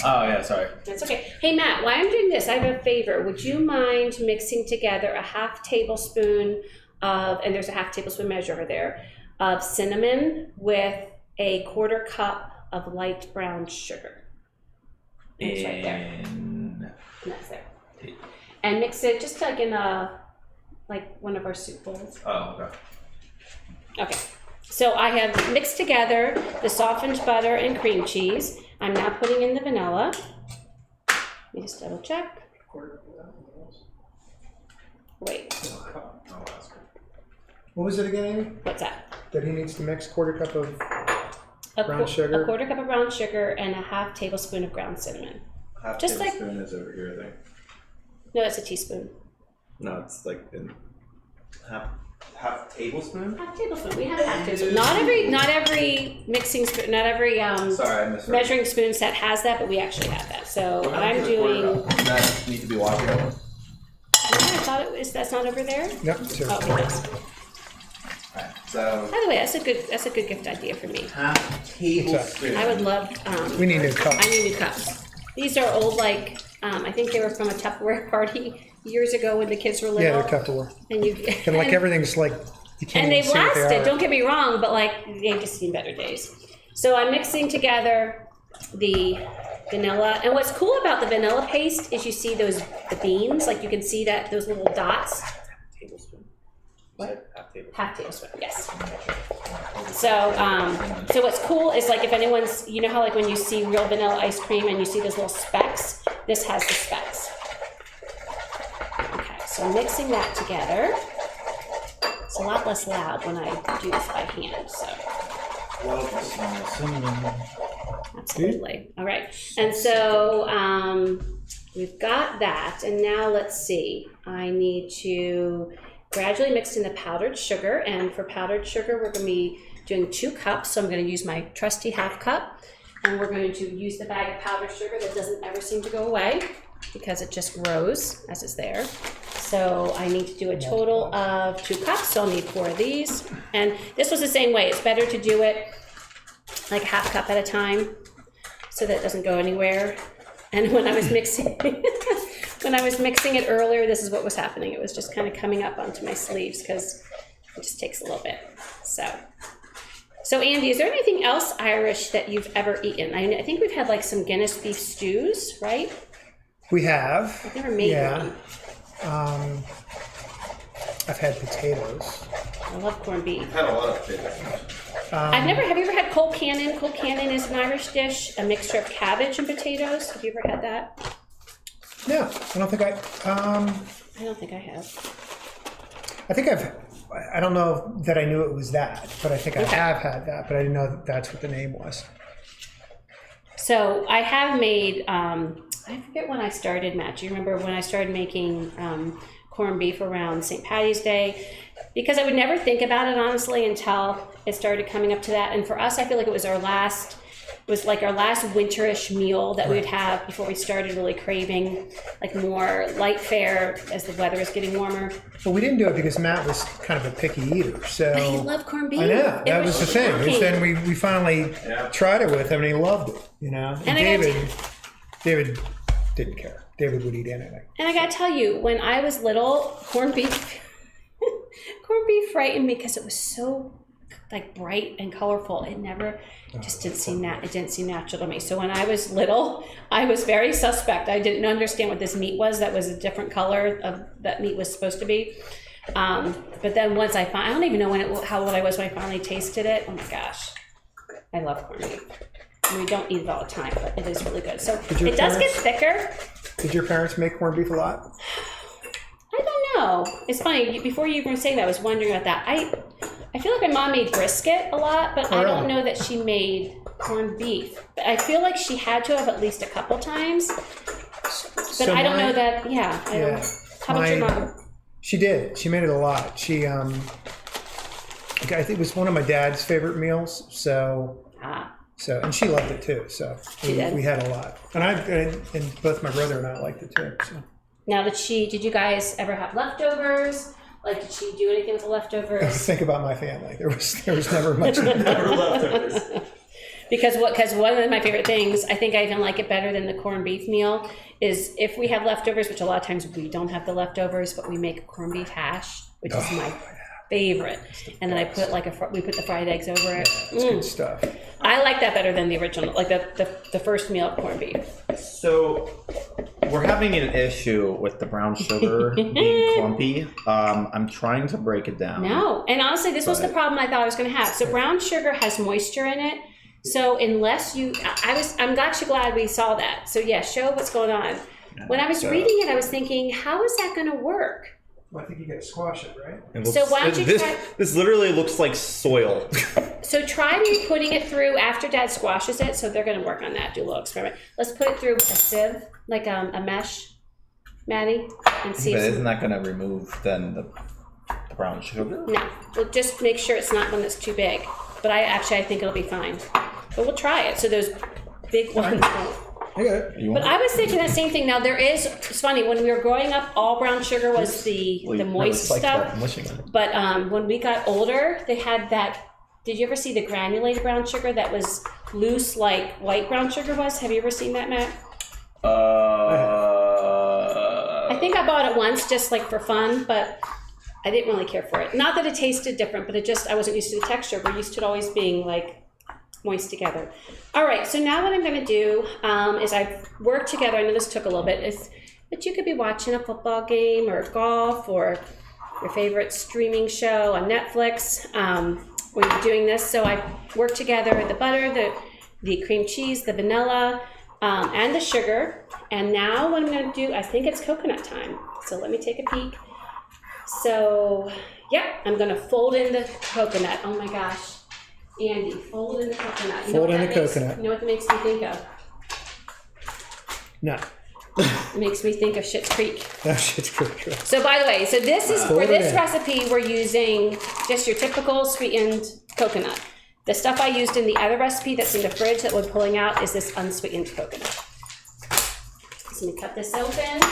oh yeah, sorry. That's okay. Hey, Matt, while I'm doing this, I have a favor. Would you mind mixing together a 1/2 tablespoon of, and there's a 1/2 tablespoon measure over there, of cinnamon with a 1/4 cup of light brown sugar. And it's right there. And that's there. And mix it just like in like one of our soup bowls. Oh, okay. Okay. So I have mixed together the softened butter and cream cheese. I'm now putting in the vanilla. Let me just double check. Wait, What was it again, Amy? what's that? That he needs to mix 1/4 cup of. A Brown sugar. A 1/4 cup of brown sugar and a 1/2 tablespoon of ground cinnamon. Half Just like- tablespoon is over here, I think. No, it's a teaspoon. No, it's like in Half tablespoon? 1/2 tablespoon. We have a 1/2 tablespoon. Not every mixing spoon. Not every sorry, I misread. measuring spoon set has that, but we actually have that. So I'm doing. That need to be watching. I thought it was. That's not over there. Yep. Two. Oh, it is. Alright, so By the way, that's a good gift idea for me. half tablespoon. I would love. We need new cups. I need new cups. These are old, like I think they were from a Tupperware party years ago when the kids were little. Yeah, they're Tupperware. And you And like everything's like you can't and even they've see what they lasted. are. Don't get me wrong, but like they've just seen better days. So I'm mixing together the vanilla, and what's cool about the vanilla paste is you see the beans, like you can see that those little dots. Tablespoon. What? Half tablespoon. 1/2 tablespoon, yes. So what's cool is like if anyone's, you know how like when you see real vanilla ice cream and you see those little specks, this has the specks. Okay, so I'm mixing that together. It's a lot less loud when I do this by hand, so. Absolutely. All right. And so we've got that. And now let's see. I need to gradually mix in the powdered sugar. And for powdered sugar, we're going to be doing 2 cups. So I'm going to use my trusty 1/2 cup. And we're going to use the bag of powdered sugar that doesn't ever seem to go away because it just grows as it's there. So I need to do a total of 2 cups. So I'll need 4 of these. And this was the same way. It's better to do it like 1/2 cup at a time so that it doesn't go anywhere. And when I was mixing when I was mixing it earlier, this is what was happening. It was just kind of coming up onto my sleeves because it just takes a little bit. So Andy, is there anything else Irish that you've ever eaten? I think we've had like some Guinness beef stews, right? We have. I've never made one. I've had potatoes. I love corned beef. I've had a lot of potatoes. Have you ever had cold cannon? Cold cannon is an Irish dish, a mixture of cabbage and potatoes. Have you ever had that? No, I don't think I don't think I have. I don't know that I knew it was that, but I think I have had that, but I didn't know that that's what the name was. So I have made, I forget when I started, Matt. Do you remember when I started making corned beef around St. Patty's Day? Because I would never think about it, honestly, until it started coming up to that. And for us, I feel like it was our last winterish meal that we would have before we started really craving like more light fare as the weather is getting warmer. But we didn't do it because Matt was kind of a picky eater. So But he loved corned beef. I know, that was the thing. shocking. Then we finally tried it with him and he loved it, you know. And David didn't care. David would eat anything. And I gotta tell you, when I was little, corned beef frightened me because it was so like bright and colorful. It never just didn't seem natural to me. So when I was little, I was very suspect. I didn't understand what this meat was. That was a different color of that meat was supposed to be. But then once I don't even know how old I was when I finally tasted it. Oh my gosh, I love corned beef. And we don't eat it all the time, but it is really good. So it does get thicker. Did your parents make corned beef a lot? I don't know. It's funny. Before you were saying that, I was wondering about that. I feel like my mom made brisket a lot, but I don't know that she made corned beef. But I feel like she had to have at least a couple times. But I don't know that. Yeah. I don't know. How about your mom? She did. She made it a lot. She I think it was one of my dad's favorite meals. So and she loved it too. So we had a lot, and both my brother and I liked it too. So. Now, did you guys ever have leftovers? Like, did she do anything with the leftovers? Think about my family. There was never much leftovers. Because one of my favorite things, I think I even like it better than the corned beef meal, is if we have leftovers, which a lot of times we don't have the leftovers, but we make a corned beef hash, which is my favorite. And then I put we put the fried eggs over it. It's good stuff. I like that better than the original, like the first meal of corned beef. So we're having an issue with the brown sugar being clumpy. I'm trying to break it down. No, and honestly, this was the problem I thought I was going to have. So brown sugar has moisture in it. So unless I'm actually glad we saw that. So yeah, show what's going on. When I was reading it, I was thinking, how is that going to work? Well, I think you got to squash it, right? So why don't you try? This literally looks like soil. So try me putting it through after Dad squashes it. So they're going to work on that, do a little experiment. Let's put it through a sieve, like a mesh, Maddie, and see. But isn't that going to remove then the brown sugar? No, we'll just make sure it's not one that's too big. But I think it'll be fine. But we'll try it. So those big ones won't. I got it. But I was thinking that same thing. Now it's funny, when we were growing up, all brown sugar was the moist stuff. But when we got older, they had that. Did you ever see the granulated brown sugar that was loose like white brown sugar was? Have you ever seen that, Matt? I think I bought it once just like for fun, but I didn't really care for it. Not that it tasted different, but I wasn't used to the texture. We're used to it always being like moist together. All right, so now what I'm going to do is I've worked together. I know this took a little bit, but you could be watching a football game or golf or your favorite streaming show on Netflix when you're doing this. So I worked together the butter, the cream cheese, the vanilla, and the sugar. And now what I'm going to do, I think it's coconut time. So let me take a peek. So yeah, I'm going to fold in the coconut. Oh my gosh. Andy, fold in the coconut. Fold in the coconut. You know what that makes me think of? No. It makes me think of Schitt's Creek. No, Schitt's Creek. So by the way, this is for this recipe, we're using just your typical sweetened coconut. The stuff I used in the other recipe that's in the fridge that we're pulling out is this unsweetened coconut. So let me cut this open.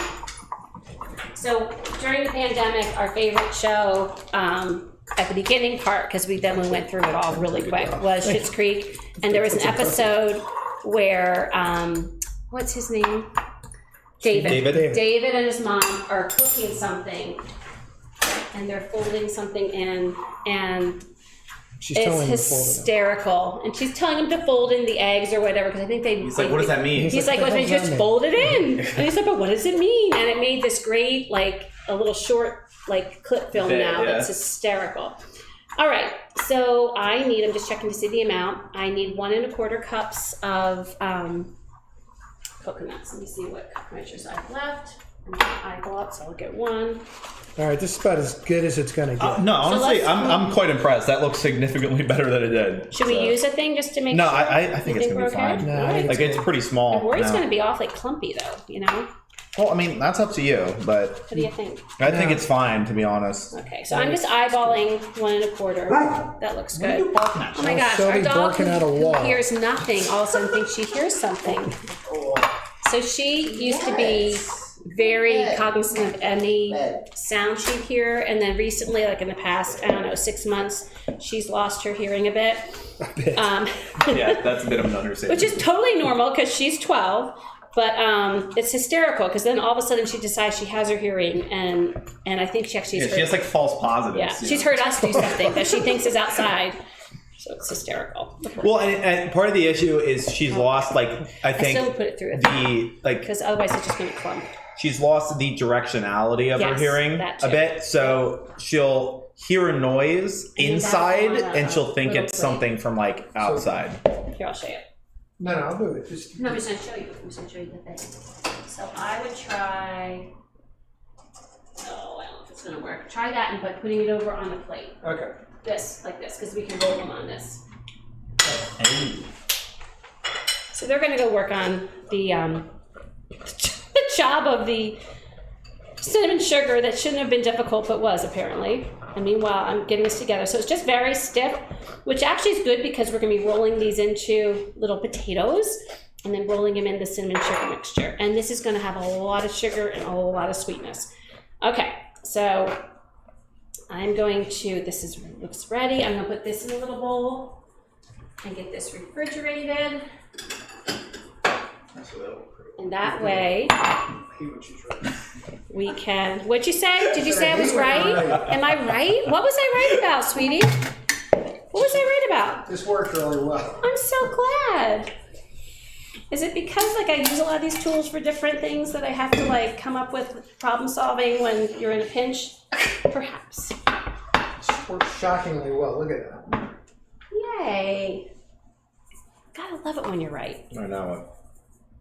So during the pandemic, our favorite show, at the beginning part, because we went through it all really quick, was Schitt's Creek. And there was an episode where, what's his name? David and his mom are cooking something, and they're folding something in, and She's it's telling him to fold it in. hysterical. And she's telling him to fold in the eggs or whatever, because I think they. He's like, what does that mean? He's like, what well, the they hell's that just mean? fold it in. And he's like, but what does it mean? And it made this great, like, a little short, like, clip film now that's hysterical. All right, so I'm just checking to see the amount. I need 1 1/4 cups of coconuts. Let me see what cup measures I've left. I'm gonna eyeball it, so I'll get 1. All right, this is about as good as it's gonna get. No, honestly, let's- I'm quite impressed. That looks significantly better than it did. Should we use a thing just to make No, sure? I think You it's gonna we're be fine. No, All I right. think Like it's pretty small. I'm worried it's now. going to be awfully clumpy, though, you know? Well, I mean, that's up to you, but What do you think? I think it's fine, to be honest. Okay, so I'm just eyeballing 1 1/4. That looks good. Oh my gosh, Sylvie our dog barking at a who wall. hears nothing all of a sudden thinks she hears something. So she used to be very cognizant of any sound she'd hear, and then recently, like in the past, I don't know, 6 months, she's lost her hearing a bit. Yeah, that's a bit of an understatement. Which is totally normal because she's 12. But it's hysterical because then all of a sudden she decides she has her hearing, and I think she actually she has like false positives. yeah, she's heard us do something that she thinks is outside, so it's hysterical. Well, and part of the issue is she's lost, like, I think still put it through it the like because otherwise it's just going to clump. she's lost the directionality of her Yes, hearing that a too. bit, so she'll hear a noise And inside, that's on a and she'll think little it's plate. something from like outside. Here, I'll show you. No, I'll do it. Just No, I'm just going to show you. I'm just going to show you the thing. So I would try. Oh, I don't know if it's going to work. Try that and by putting it over on the plate. okay. This, like this, because we can roll them on this. So they're going to go work on the job of the cinnamon sugar that shouldn't have been difficult, but was apparently. And meanwhile, I'm getting this together. So it's just very stiff, which actually is good because we're going to be rolling these into little potatoes and then rolling them in the cinnamon sugar mixture. And this is going to have a lot of sugar and a whole lot of sweetness. Okay, so I'm going to, looks ready. I'm going to put this in a little bowl and get this refrigerated. And that way, we can, what'd you say? Did you say I was right? Am I right? What was I right about, sweetie? What was I right about? This worked really well. I'm so glad. Is it because like I use a lot of these tools for different things that I have to like come up with problem solving when you're in a pinch? Perhaps. This worked shockingly well. Look at that. Yay. Gotta love it when you're right. I know.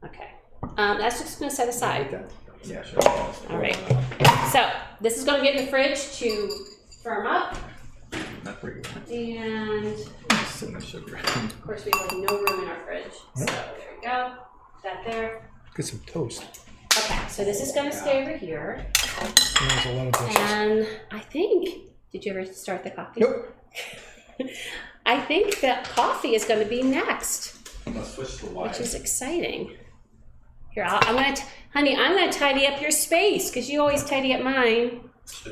Okay. That's just gonna set aside. Yeah, sure. All right. So this is gonna get in the fridge to firm up. That's pretty good. And Cinnamon sugar. of course we have no room in our fridge. So there we go. That there. Get some toast. Okay, so this is gonna stay over here. There's a lot of dishes. And I think, did you ever start the coffee? Nope. I think that coffee is gonna be next, Let's switch to wine. which is exciting. Here, I'm gonna tidy up your space because you always tidy up mine.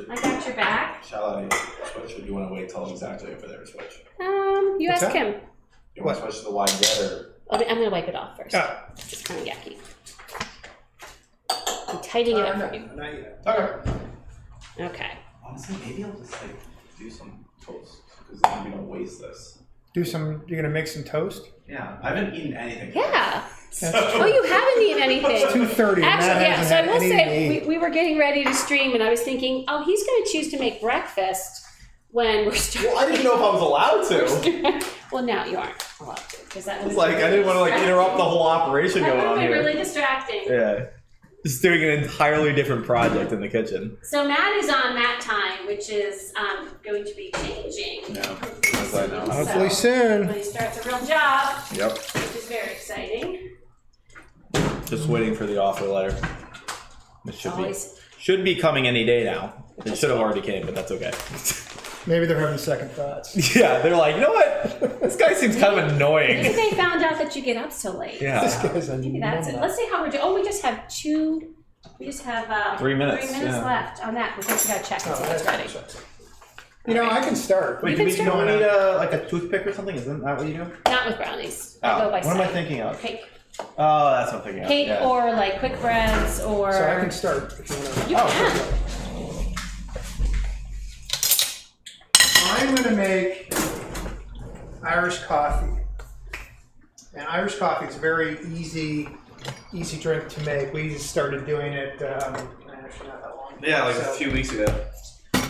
I got your back. Shout out to you. Switch, or do you want to wait till exactly over there to switch? You What's ask that? him. You want to switch to the wine yet, or? I'm gonna wipe it off first. Ah. It's kind of yucky. I'm tidying it up for you. Not yet. Okay. Okay. Honestly, maybe I'll just like do some toast because then we don't waste this. You're gonna make some toast? Yeah, I haven't eaten anything. Yeah. That's Oh, you haven't eaten anything. 2:30. Actually, yeah. So I will say, we we were getting ready to stream, and I was thinking, oh, he's going to choose to make breakfast when we're starting. Well, I didn't know if I was allowed to. Well, now you aren't allowed to, because that was It's like I didn't want to like interrupt the whole operation That going would on have been here. really distracting. Yeah, just doing an entirely different project in the kitchen. So Matt is on Matt time, which is going to be changing. No, as I know. hopefully So, soon. when he starts a real job, Yep. which is very exciting. Just waiting for the offer letter. It Always. should be coming any day now. It should have already came, but that's okay. Maybe they're having second thoughts. Yeah, they're like, you know what? This guy seems kind of Maybe annoying. they found out that you get up so late. This Yeah. guy's a Maybe that's it. number. Let's see how we're doing. Oh, we just have 3 minutes, 3 minutes yeah. left on that. We just gotta check and Oh, see if it's ready. You know, I can start. Wait, You do can we start. need a like a toothpick or something? Isn't that what you do? Not with brownies. I Oh, go by what am I sight. thinking of? Okay. Oh, that's what I'm thinking of. Cake Yeah. or like quick breads or. So I can start if you want to. You can. I'm going to make Irish coffee. And Irish coffee is a very easy drink to make. We just started doing it actually not that long ago. Yeah, like a few weeks ago.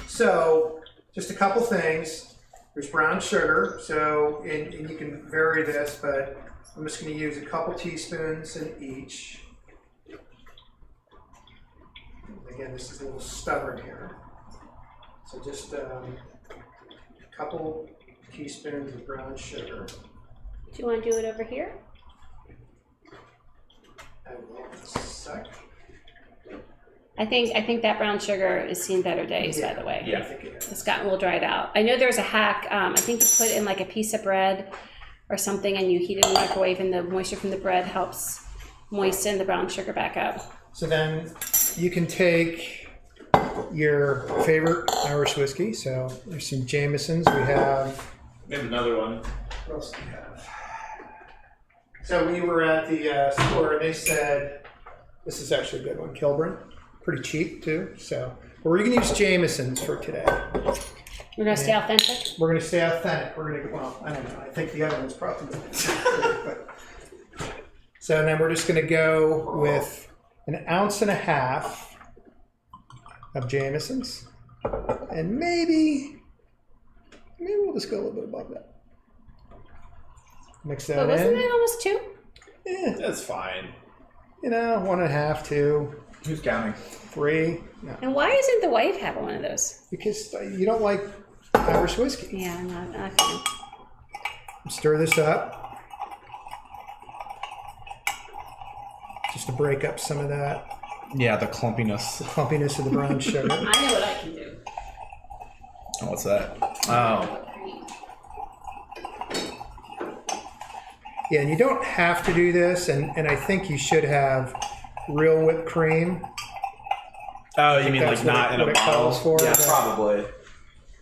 So just a couple things. There's brown sugar, so and you can vary this, but I'm just going to use a couple teaspoons in each. Again, this is a little stubborn here. So just a couple teaspoons of brown sugar. Do you want to do it over here? I will in a sec. I think that brown sugar has seen better days, by the way. I think it is. It's gotten a little dried out. I know there's a hack. I think you put in like a piece of bread or something and you heat it in the microwave and the moisture from the bread helps moisten the brown sugar back up. So then you can take your favorite Irish whiskey. So there's some Jamesons. We have another one. What else do we have? So we were at the store and they said, this is actually a good one, Kilburn. Pretty cheap too. So but we're going to use Jamesons for today. We're going to stay authentic? We're going to stay authentic. We're going to, well, I don't know. I think the other one's probably but. So then we're just going to go with 1.5 ounces of Jamesons. And maybe we'll just go a little bit above that. Mix that But wasn't in. that almost 2? Yeah, That's fine. 1.5, 2, Who's counting? 3. No. And why isn't the wife having one of those? Because you don't like Irish whiskey. Yeah, I'm not a fan. Stir this up. Just to break up some of that Yeah, the clumpiness. clumpiness of the brown sugar. I know what I can do. Oh, what's that? Oh, Yeah, and you don't have to do this, and I think you should have real whipped cream. Oh, you mean That's like not what in a it bottle? calls for, Yeah, but- probably.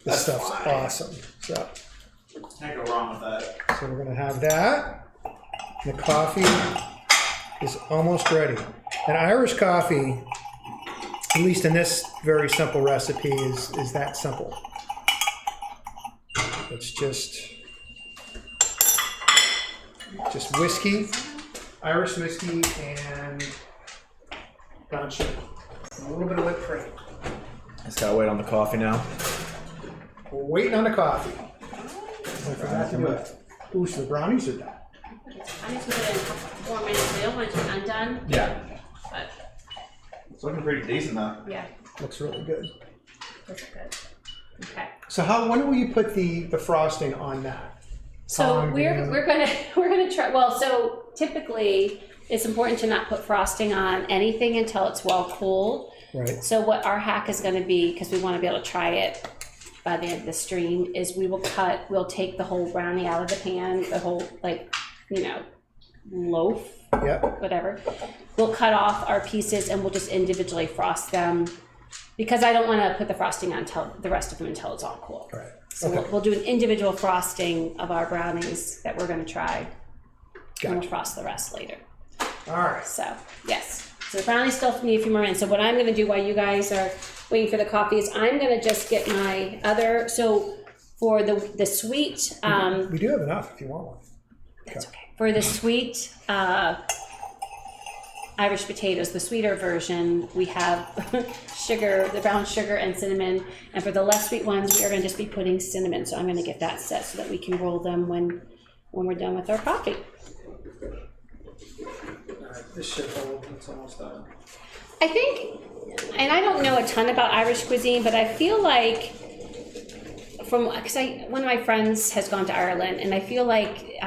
This That's stuff's fine. awesome. So Can't go wrong with that. we're going to have that. The coffee is almost ready. And Irish coffee, at least in this very simple recipe, is that simple. It's just whiskey, Irish whiskey, and brown sugar. And a little bit of whipped cream. just gotta wait on the coffee now. We're waiting on the coffee. I forgot to do it. Ooh, so the brownies are done. I'm just going to in a couple more minutes. I don't want it undone, Yeah. but It's looking pretty decent though. yeah, Looks really good. that's good. Okay. So when will you put the frosting on that? So Tom, we're gonna try. Well, so typically it's important to not put frosting on anything until it's well cooled. Right. So what our hack is going to be, because we want to be able to try it by the end of the stream, is we'll take the whole brownie out of the pan, the whole loaf, Yep. whatever. We'll cut off our pieces and we'll just individually frost them, because I don't want to put the frosting on the rest of them until it's all cool. Right. So Okay. we'll do an individual frosting of our brownies that we're going to try, and Gotcha. we'll frost the rest later. All right. So yes, so the brownies still need a few more minutes. So what I'm going to do while you guys are waiting for the coffee is I'm going to just get my other. So for the sweet, We do have enough if you want one. that's okay. For the sweet Irish potatoes, the sweeter version, we have sugar, the brown sugar and cinnamon. And for the less sweet ones, we are going to just be putting cinnamon. So I'm going to get that set so that we can roll them when we're done with our coffee. All right. This should hold. It's almost done. I think, and I don't know a ton about Irish cuisine, but I feel like because one of my friends has gone to Ireland, and I feel like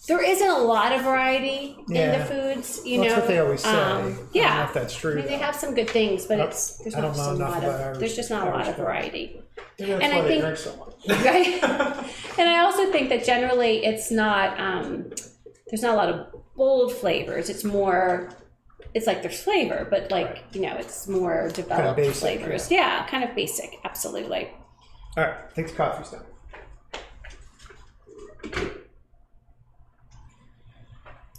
there isn't a lot of variety in Yeah. the foods. That's what they always say. I don't know Yeah, if that's true. I mean, they though. have some good things, but I there's don't not know a enough lot about of Irish- there's just not a lot Irish of food. variety. Maybe that's and why I they think- drink so much. Right? And I also think that generally it's not, there's not a lot of bold flavors. It's more, it's like there's flavor, but like, it's more developed basic, flavors. Yeah, kind of basic, absolutely. All right. I think the coffee's done.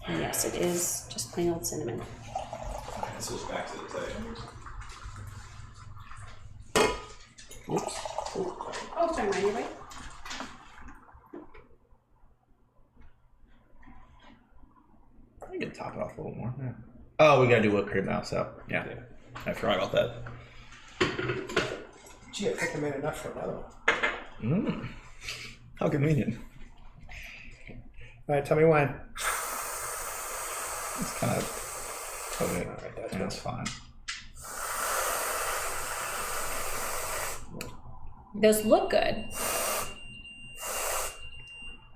And yes, it is just plain old cinnamon. Switch back to the plate. Oops. Oh, sorry, mind your way. I can top it off a little more. Yeah. Oh, we gotta do whipped cream now, so yeah. I forgot about that. Gee, I think I made enough for another one. How convenient. All right, tell me when. It's kind of coated. All right, That's fine. Those look good.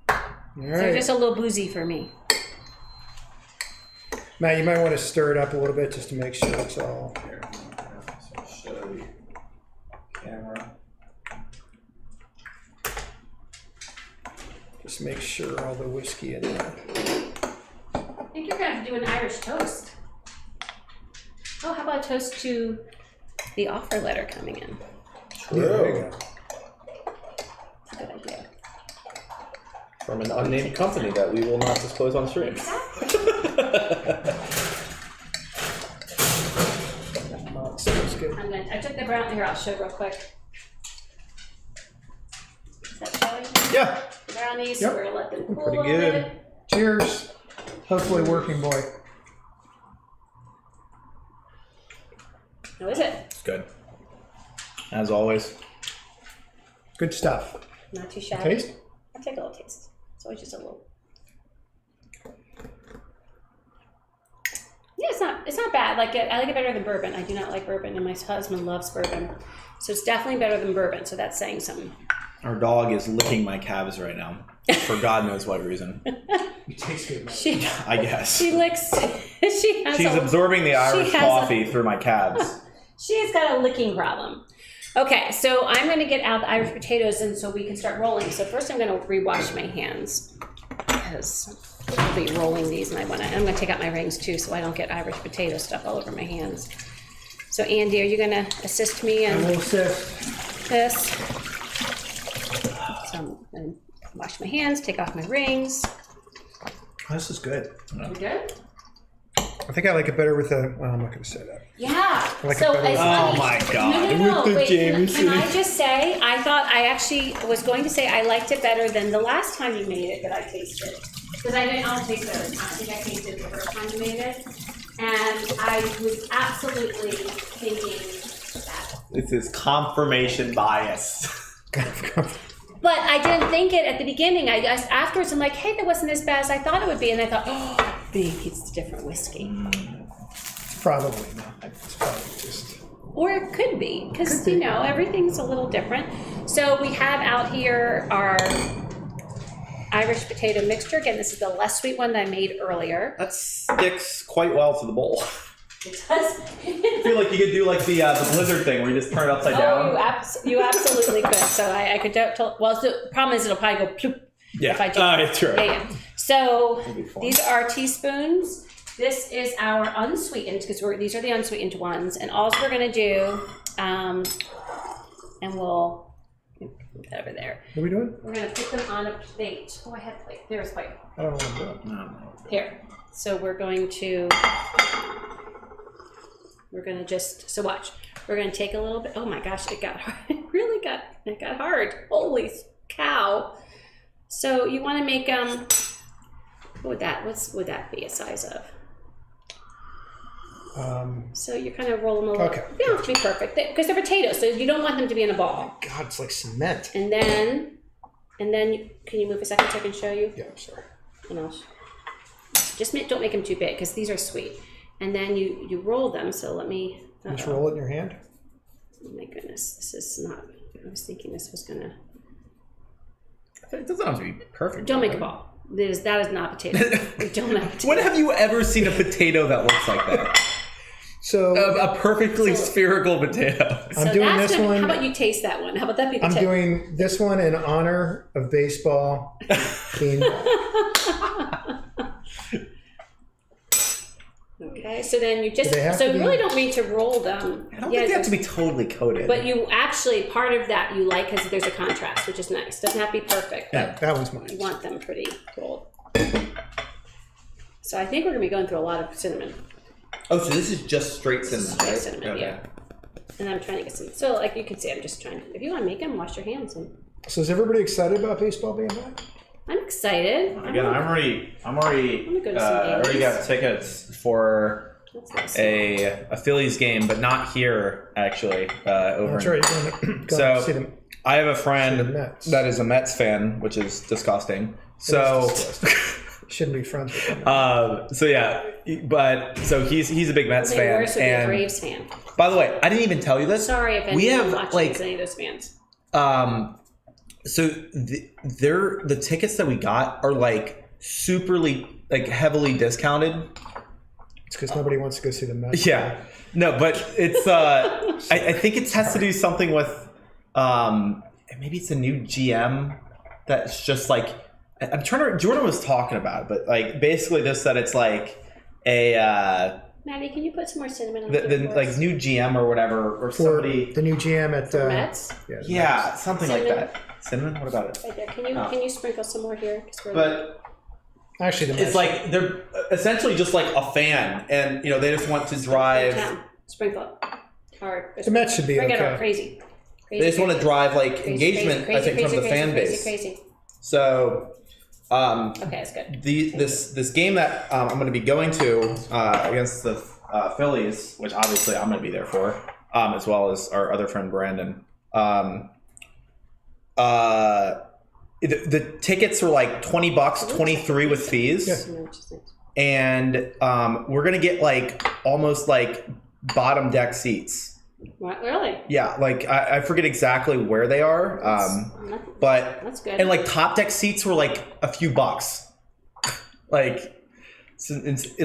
All They're right. just a little boozy for me. Matt, you might want to stir it up a little bit just to make sure it's all. Here. So show the camera. Just make sure all the whiskey in there. I think you're gonna have to do an Irish toast. Oh, how about a toast to the offer letter coming in? Yeah, there you go. That's a good idea. From an unnamed company that we will not disclose on stream. Oh, it smells good. I took the brown here. I'll show real quick. Is that showing? Yeah. The brownies. Yep. We're gonna let them cool Pretty a little good. bit. Cheers. Hopefully working, boy. How is it? It's good. As always. Good stuff. Not too shabby. Taste? I'll take a little taste. It's always just a little. Yeah, it's not bad. Like I like it better than bourbon. I do not like bourbon, and my husband loves bourbon, so it's definitely better than bourbon. So that's saying something. Our dog is licking my calves right now. For God knows what reason. It tastes good, man. I guess. She licks. She's absorbing the Irish has coffee through my calves. She's got a licking problem. Okay, so I'm going to get out the Irish potatoes and so we can start rolling. So first I'm going to rewash my hands because I'll be rolling these and I'm going to take out my rings too so I don't get Irish potato stuff all over my hands. So Andy, are you going to assist me in I will assist. this? So I'm going to wash my hands, take off my rings. This is good. We're good? I think I like it better with the. Well, I'm not going to say that. Yeah. Like So a better- it's Oh funny. my God. No. With the Wait, Jameson. can I just say, I thought I actually was going to say I liked it better than the last time you made it that I tasted. Because I don't taste it every time. I think I tasted it the first time you made it. And I was absolutely thinking that. This is confirmation bias. But I didn't think it at the beginning. I just afterwards I'm like, hey, that wasn't as bad as I thought it would be. And I thought, oh, maybe it's a different whiskey. Probably not. It's probably just. Or it could be, because, you know, everything's a little different. So we have out here our Irish potato mixture. Again, this is the less sweet one that I made earlier. That sticks quite well to the bowl. It does. I feel like you could do like the blizzard thing where you just turn it upside down. You absolutely could. So I could well, the problem is it'll probably go ploop. Yeah. If I do. It's true. Yeah. So That'd be fun. these are teaspoons. This is our unsweetened, because these are the unsweetened ones. And all we're going to do, and we'll put that over there. What are we doing? We're going to put them on a plate. Oh, I had a plate. There's a plate. I don't know what I'm doing. No. Here. So we're going to just, so watch. We're going to take a little bit. Oh my gosh, it got hard. It got hard. Holy cow. So you want to make, what would that be a size of? So you kind of roll them a little. Okay. They don't have to be perfect because they're potatoes, so you don't want them to be in a ball. God, it's like cement. And then, can you move a second so I can show you? Yeah, I'm sorry. And I'll just don't make them too big because these are sweet. And then you roll them. So let me. Just roll it in your hand. Oh my goodness, this is not. I was thinking this was gonna. It doesn't have to be perfect. Don't make a ball. That is not potato. We don't make potato. When have you ever seen a potato that looks like that? So A perfectly spherical potato. I'm doing this one. How about you taste that one? How about that be the I'm tip? doing this one in honor of baseball. Okay, so then you just Do they have so to you be- really don't need to roll them. I don't think they have to be totally coated. But you actually part of that you like because there's a contrast, which is nice. Doesn't have to be perfect, but That was mine. you want them pretty rolled. So I think we're gonna be going through a lot of cinnamon. Oh, so this is just straight cinnamon, Straight right? cinnamon, Okay. yeah. And I'm trying to get some. So like you can see, I'm just trying. If you want to make them, wash your hands. And So is everybody excited about baseball being back? I'm excited. Again, I'm already gonna go to some already games. got tickets for That's nice. a Phillies game, but not here actually. Over. That's in- right. You're going to So- go see them. I have a See the friend Mets. that is a Mets fan, which is disgusting. So, It's disgusting. Shouldn't be friends with them. so yeah, but so he's a big Mets They fan. worse would be a And Braves fan. by the way, I didn't even tell you this. Sorry if We anyone have, watching like- is any of those fans. So the tickets that we got are like heavily discounted. It's because nobody wants to go see the Mets. Yeah, no, but it's I think it has to do something with maybe it's a new GM that's just like I'm trying to. Jordan was talking about it, but like basically this that it's like a Maddie, can you put some more cinnamon on the like new GM or whatever or For somebody. the new GM at Mets? the Yeah, something like Cinnamon? that. Cinnamon. What about it? Right there. Can you sprinkle some more here? 'Cause we're But Actually, the Mets. it's like they're essentially just like a fan, and they just want to in drive. town. Sprinkle it hard. The Mets should be Bring it up okay. crazy. They just want to drive like engagement, I think, from the fan base. Crazy. So, Okay, that's good. this game that I'm going to be going to against the Phillies, which obviously I'm going to be there for, as well as our other friend Brandon. The tickets are like $20, 23 with fees, Yeah. and we're going to get like almost like bottom deck seats. What, really? Yeah, like I forget exactly where they are, but That's good. and like top deck seats were like a few bucks. Like it's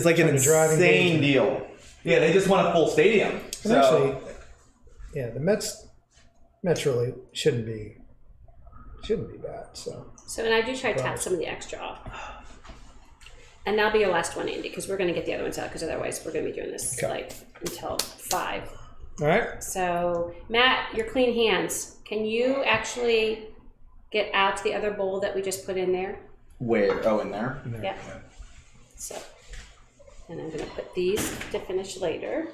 like an Trying to drive insane engagement. deal. Yeah, they just want a full stadium. And So actually, yeah, the Mets really shouldn't be bad. So And I do try to tap some of the extra off. And that'll be your last one, Andy, because we're going to get the other ones out, because otherwise we're going to be doing this Okay. like until 5. all right, So, Matt, your clean hands. Can you actually get out to the other bowl that we just put in there? where? Oh, in there. Yeah. So, and I'm going to put these to finish later.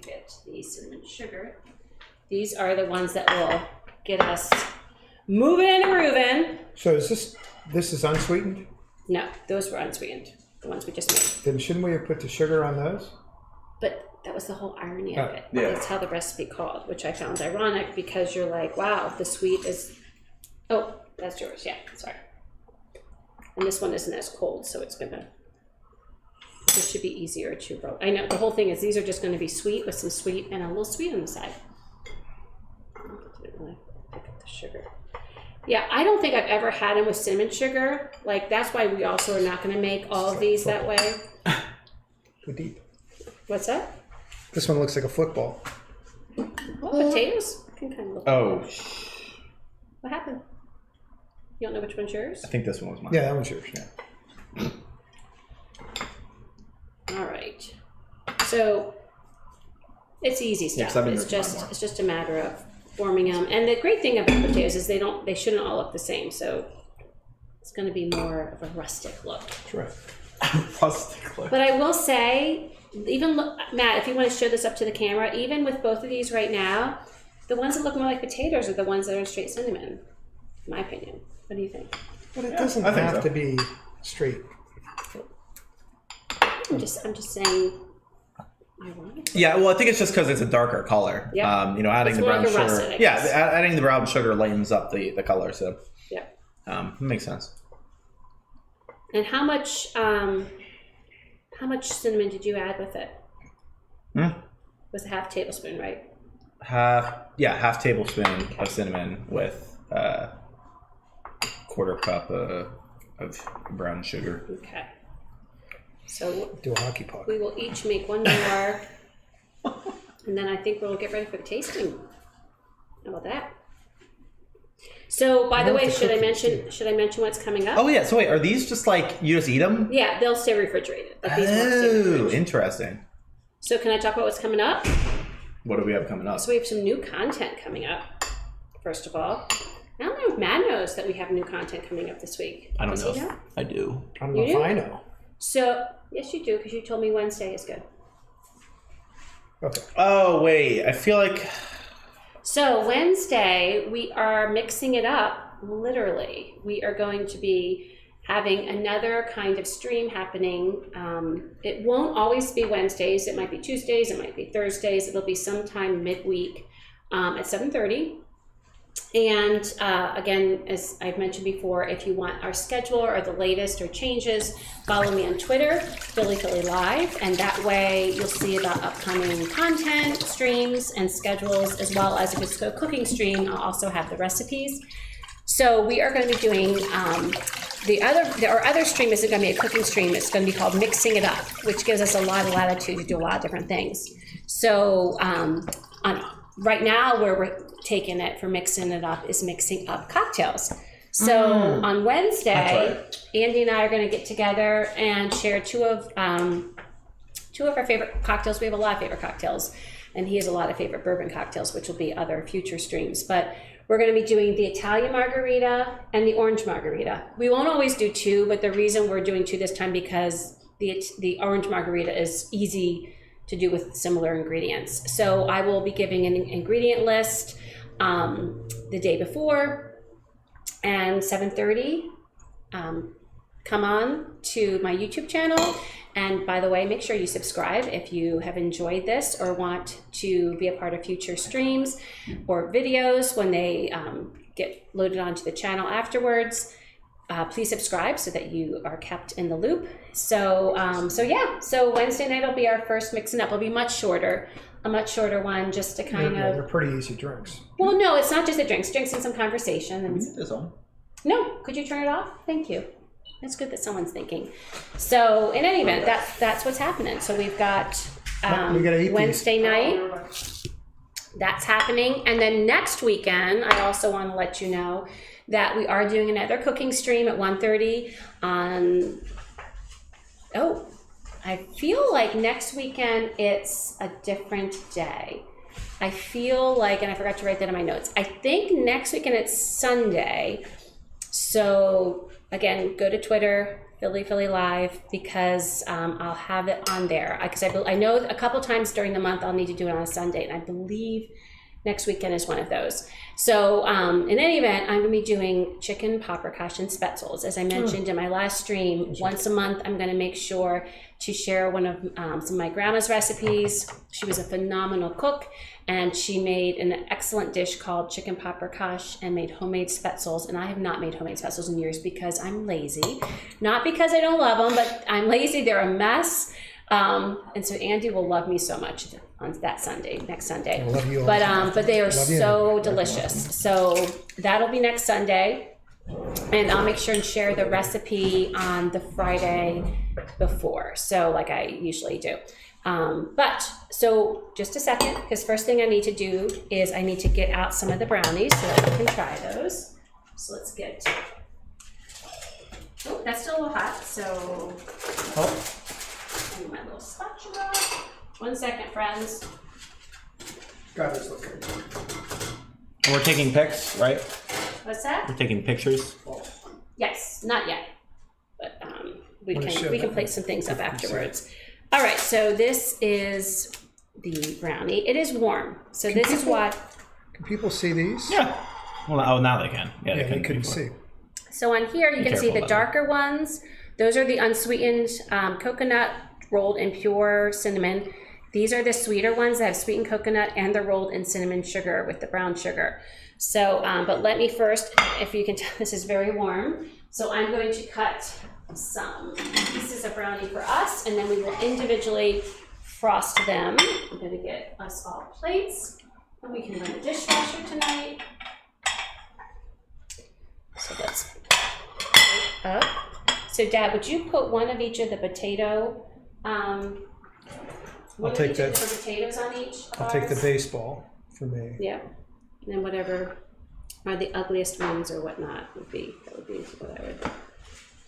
Get the cinnamon sugar. These are the ones that will get us moving and grooving. so this is unsweetened? No, those were unsweetened. The ones we just made. Then shouldn't we have put the sugar on those? But that was the whole irony of it. Yeah. That's how the recipe called, which I found ironic because you're like, wow, the sweet is. Oh, that's yours. Yeah, sorry. And this one isn't as cold, so it's gonna. This should be easier to roll. I know the whole thing is these are just going to be sweet with some sweet and a little sweet on the side. Didn't really pick up the sugar. Yeah, I don't think I've ever had them with cinnamon sugar. Like that's why we also are not going to make all of these that way. Go deep. What's that? This one looks like a football. Well, potatoes can kind of look. Oh, What happened? You don't know which one's yours? I think this one was mine. Yeah, that one's yours. Yeah. All right. So it's easy stuff. 'cause I've been It's doing mine just more. it's just a matter of forming them. And the great thing about potatoes is they shouldn't all look the same. So it's going to be more of a rustic look. That's right. Rustic look. But I will say, even Matt, if you want to show this up to the camera, even with both of these right now, the ones that look more like potatoes are the ones that are straight cinnamon, in my opinion. What do you think? But it doesn't I think have so. to be straight. I'm just saying. Ironic. Yeah, well, I think it's just because it's a darker color. Yeah. Adding It's the more brown like a sugar. russet, I Yeah, guess. adding the brown sugar lightens up the color, so Yeah. it makes sense. And how much cinnamon did you add with it? Hmm? Was a half tablespoon, right? Half tablespoon of cinnamon with quarter cup of brown sugar. Okay. So Do a hockey puck. we will each make one more, and then I think we'll get ready for the tasting. How about that? So, by the We'll way, have to should I cook these mention? too. Should I mention what's coming up? Oh yeah, so wait, are these just like you just eat them? Yeah, they'll stay refrigerated. Like these won't stay Oh, refrigerated. interesting. So, can I talk about what's coming up? What do we have coming up? So we have some new content coming up. First of all, I don't know if Matt knows that we have new content coming up this week. I don't Does know. he If I do. I don't know You if do? I know. So, yes, you do, because you told me Wednesday is good. Okay. Oh wait, I feel like So Wednesday, we are mixing it up, literally. We are going to be having another kind of stream happening. It won't always be Wednesdays. It might be Tuesdays. It might be Thursdays. It'll be sometime midweek at 7:30. And again, as I've mentioned before, if you want our schedule or the latest or changes, follow me on Twitter, Philly Live, and that way you'll see about upcoming content, streams, and schedules, as well as if it's a cooking stream, I'll also have the recipes. So we are going to be doing our other stream isn't going to be a cooking stream. It's going to be called Mixing It Up, which gives us a lot of latitude to do a lot of different things. So right now, where we're taking it for Mixing It Up is mixing up cocktails. So on Wednesday, Andy and I are going to get together and share two of our favorite cocktails. We have a lot of favorite cocktails, and he has a lot of favorite bourbon cocktails, which will be other future streams. But we're going to be doing the Italian margarita and the orange margarita. We won't always do two, but the reason we're doing two this time because the orange margarita is easy to do with similar ingredients. So I will be giving an ingredient list the day before, and 7:30. Come on to my YouTube channel. And by the way, make sure you subscribe if you have enjoyed this or want to be a part of future streams or videos when they get loaded onto the channel afterwards. Please subscribe so that you are kept in the loop. So Wednesday night will be our first mixing up. It'll be a much shorter one, just to kind They're of. pretty easy drinks. Well, no, it's not just the drinks and some conversation. And this one. no, could you turn it off? Thank you. It's good that someone's thinking. So in any event, that's what's happening. So we've got We gotta eat Wednesday night. That's happening, and then next weekend, I also want to let you know that we are doing another cooking stream at 1:30 on. Oh, I feel like next weekend it's a different day. I feel like, and I forgot to write that in my notes. I think next weekend it's Sunday. So again, go to Twitter, Philly Live, because I'll have it on there. Because I know a couple times during the month I'll need to do it on a Sunday, and I believe next weekend is one of those. So in any event, I'm going to be doing chicken paprikash and spetzels. As I mentioned in my last stream, once a month I'm going to make sure to share one of some of my grandma's recipes. She was a phenomenal cook, and she made an excellent dish called chicken paprikash and made homemade spetzels. And I have not made homemade spetzels in years because I'm lazy. Not because I don't love them, but I'm lazy. They're a mess. And so Andy will love me so much on that Sunday, next Sunday. I love you all. But they are Love you. so delicious. So that'll be next Sunday. And I'll make sure and share the recipe on the Friday before. So like I usually do. But so just a second, because first thing I need to do is I need to get out some of the brownies so that we can try those. So let's get, oh, that's still a little hot. So my little spatula. 1 second, friends. God, this looks good. We're taking pics, right? What's that? We're taking pictures. Yes, not yet, but we Wanna show can that? place some things up afterwards. All right, so this is the brownie. It is warm, so this is what. Can people see these? Yeah. Well, now they can. Yeah, Yeah, they couldn't couldn't before. see. So on here you Be can see careful the about darker ones. Those are the unsweetened coconut rolled in pure cinnamon. These are the sweeter ones that have sweetened coconut, and they're rolled in cinnamon sugar with the brown sugar. So, but let me first, if you can tell, this is very warm. So I'm going to cut some pieces of brownie for us, and then we will individually frost them. I'm going to get us all plates, and we can run a dishwasher tonight. So let's plate up. So Dad, would you put one of each of the potato, I'll take that. the potatoes on each of I'll take the ours? baseball for me. Yeah, and then whatever are the ugliest ones or whatnot would be what I would.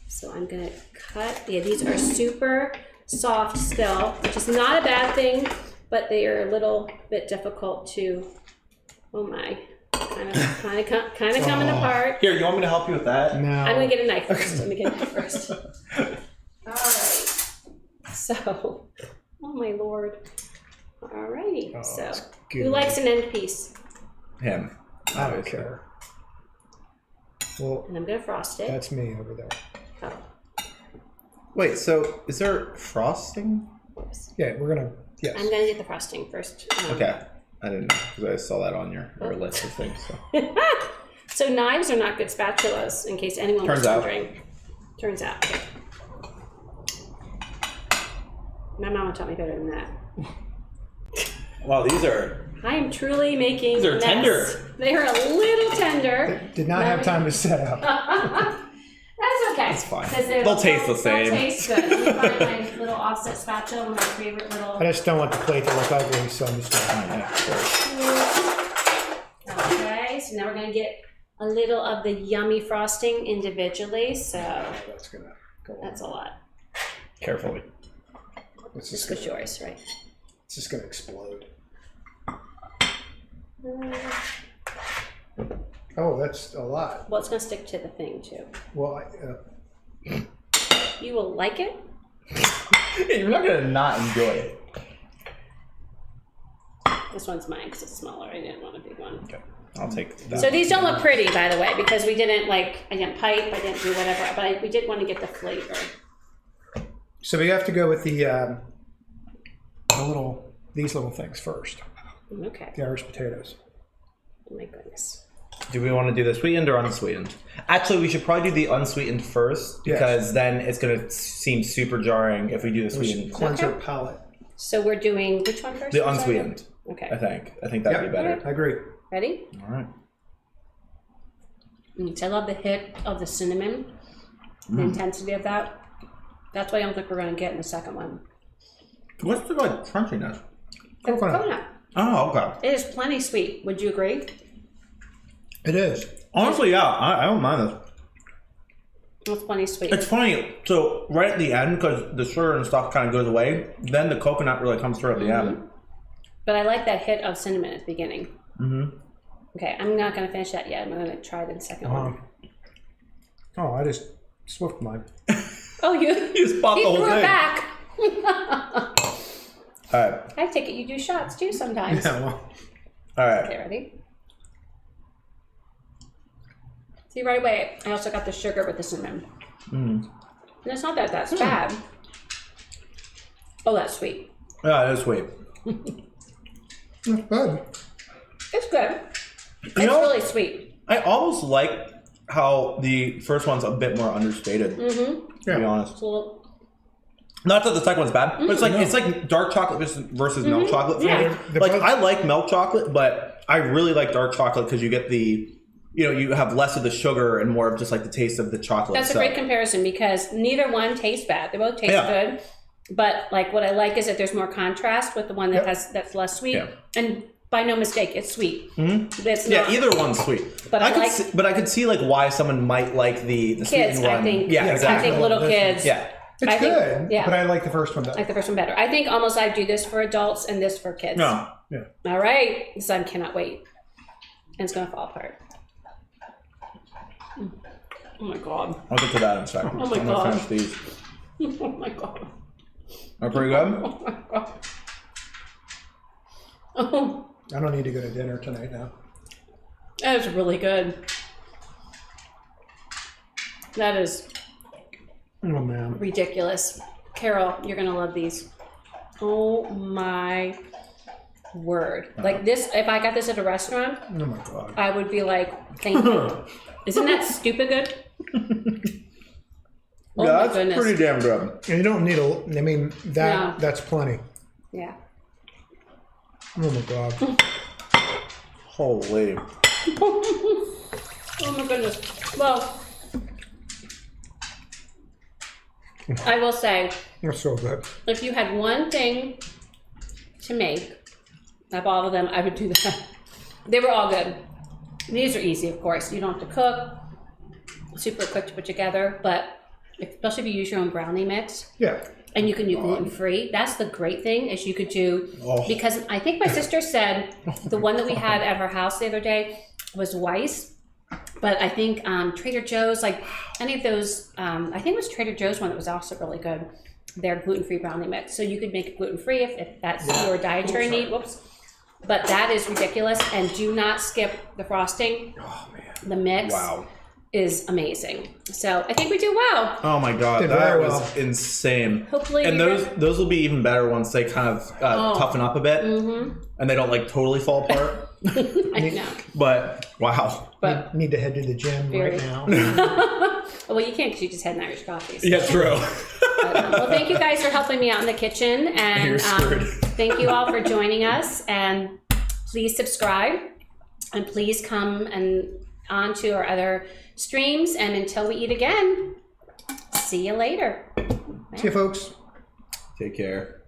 So I'm gonna cut. Yeah, these are super soft still, which is not a bad thing, but they are a little bit difficult to. Oh my! kind of coming apart. Here, you want me to help you with that? No. I'm gonna get a knife first. Let me get a knife first. All right. So, oh my lord. All righty. Oh, So, it's who good. likes an end piece? Him. I don't care. Well, And I'm gonna frost it. that's me over there. Oh, Wait, so is there frosting? whoops. Yeah, we're gonna. Yes. I'm gonna get the frosting first. Okay. I didn't know because I saw that on your list of things. So. So knives are not good spatulas, in case anyone was Turns out. wondering. Turns out. Okay. My mama taught me better than that. Wow, these are. I am truly making. These are a mess. tender. They are a little tender. Did not have time to set up. That's okay. It's fine. 'Cause They'll taste the They'll same. taste good. Let me find my little offset spatula, one of my favorite little. I just don't want the plate to look ugly, so I'm just gonna. Okay, so now we're gonna get a little of the yummy frosting individually. So That's gonna go on. that's a lot. Carefully. It's This just was gonna, yours, right? it's just gonna explode. Oh, that's a lot. Well, it's gonna stick to the thing too. Well, You will like it. You're not gonna not enjoy it. This one's mine because it's smaller. I didn't want a big one. Okay, I'll take that. So these don't look pretty, by the way, because we didn't I didn't pipe, I didn't do whatever, but we did want to get the flavor. so we have to go with these little things first. Okay. The Irish potatoes. Oh my goodness. Do we want to do the sweetened or unsweetened? Actually, we should probably do the unsweetened first because then it's going to seem super jarring if we do the sweetened. Cleanse our Okay. palate. So we're doing which one first? The I'm sorry? unsweetened, Okay. I think that'd be better. I agree. Ready? All right. So I love the hit of the cinnamon, the intensity of that. That's what I don't think we're going to get in the second one. What's the crunchiness? The Coconut. coconut. Oh, okay. It is plenty sweet. Would you agree? It is. Honestly, yeah, I don't mind this. It's plenty sweet. It's funny. So right at the end, because the sugar and stuff kind of goes away, then the coconut really comes through at the end. But I like that hit of cinnamon at the beginning. Mm-hmm. Okay, I'm not going to finish that yet. I'm going to try the second one. Oh, I just swift mine. Oh, you You just popped he the whole threw thing. it back. All right. I take it you do shots too sometimes. Yeah, well, All right. Okay, ready? See, right away, I also got the sugar with the cinnamon. And it's not that that's bad. Oh, that's sweet. Yeah, it is sweet. that's good. It's good. It's know- really sweet. I almost like how the first one's a bit more understated. To be honest. It's a little, Not that the second one's bad, but it's like dark chocolate versus milk chocolate Yeah. flavor. Like I like milk chocolate, but I really like dark chocolate because you get the, you have less of the sugar and more of just like the taste of the chocolate. that's a great comparison because neither one tastes bad. They both taste good. But like what I like is that there's more contrast with the one that that's less sweet. Yeah. And by no mistake, it's sweet. It's Yeah, not, either one's sweet. But I could see like why someone might like the kids, sweetened one. I think. Yeah, I exactly. think little kids. Yeah. It's I think- good, yeah. but I like the first one better. Like the first one better. I think almost I'd do this for adults and this for kids. No. Yeah. All right. This I cannot wait. And it's going to fall apart. Oh my God. I'll get to that in a second. Oh my I'm God. gonna finish these. Oh my God. Are pretty good? Oh my God. Oh, I don't need to go to dinner tonight now. that is really good. That is Oh man. ridiculous. Carol, you're going to love these. Oh my word. Like this, if I got this at a restaurant, Oh my god. I would be like, thank you. Isn't that stupid good? Oh yeah, my that's goodness. pretty damn good. And you don't need a. I mean that. No. That's plenty. Yeah. Oh my god. Holy. Oh my goodness. Well, I will say, That's so good. if you had one thing to make, of all of them, I would do that. They were all good. These are easy, of course. You don't have to cook. Super quick to put together, but especially if you use your own brownie mix. Yeah. And you can do gluten-free. That's the great thing is you could do, because I think my sister said the one that we had at her house the other day, was Weiss. But I think Trader Joe's, like any of those, I think it was Trader Joe's one that was also really good. Their gluten-free brownie mix. So you could make it gluten-free if that's your dietary need. Whoops. But that is ridiculous. And do not skip the frosting. Oh man. The mix is amazing. So I think we do well. Oh my god, Did that very was well. insane. Hopefully and those will be even better once they kind of toughen up a bit, and they don't like totally fall apart. I know. But wow. But Need to head to the gym right now. well, you can't because you just had an Irish coffee. So. Yeah, true. But, well, thank you guys for helping me out in the kitchen, and You're screwed. thank you all for joining us. And please subscribe, and please come and on to our other streams. And until we eat again, see you later. See you, folks. Take care.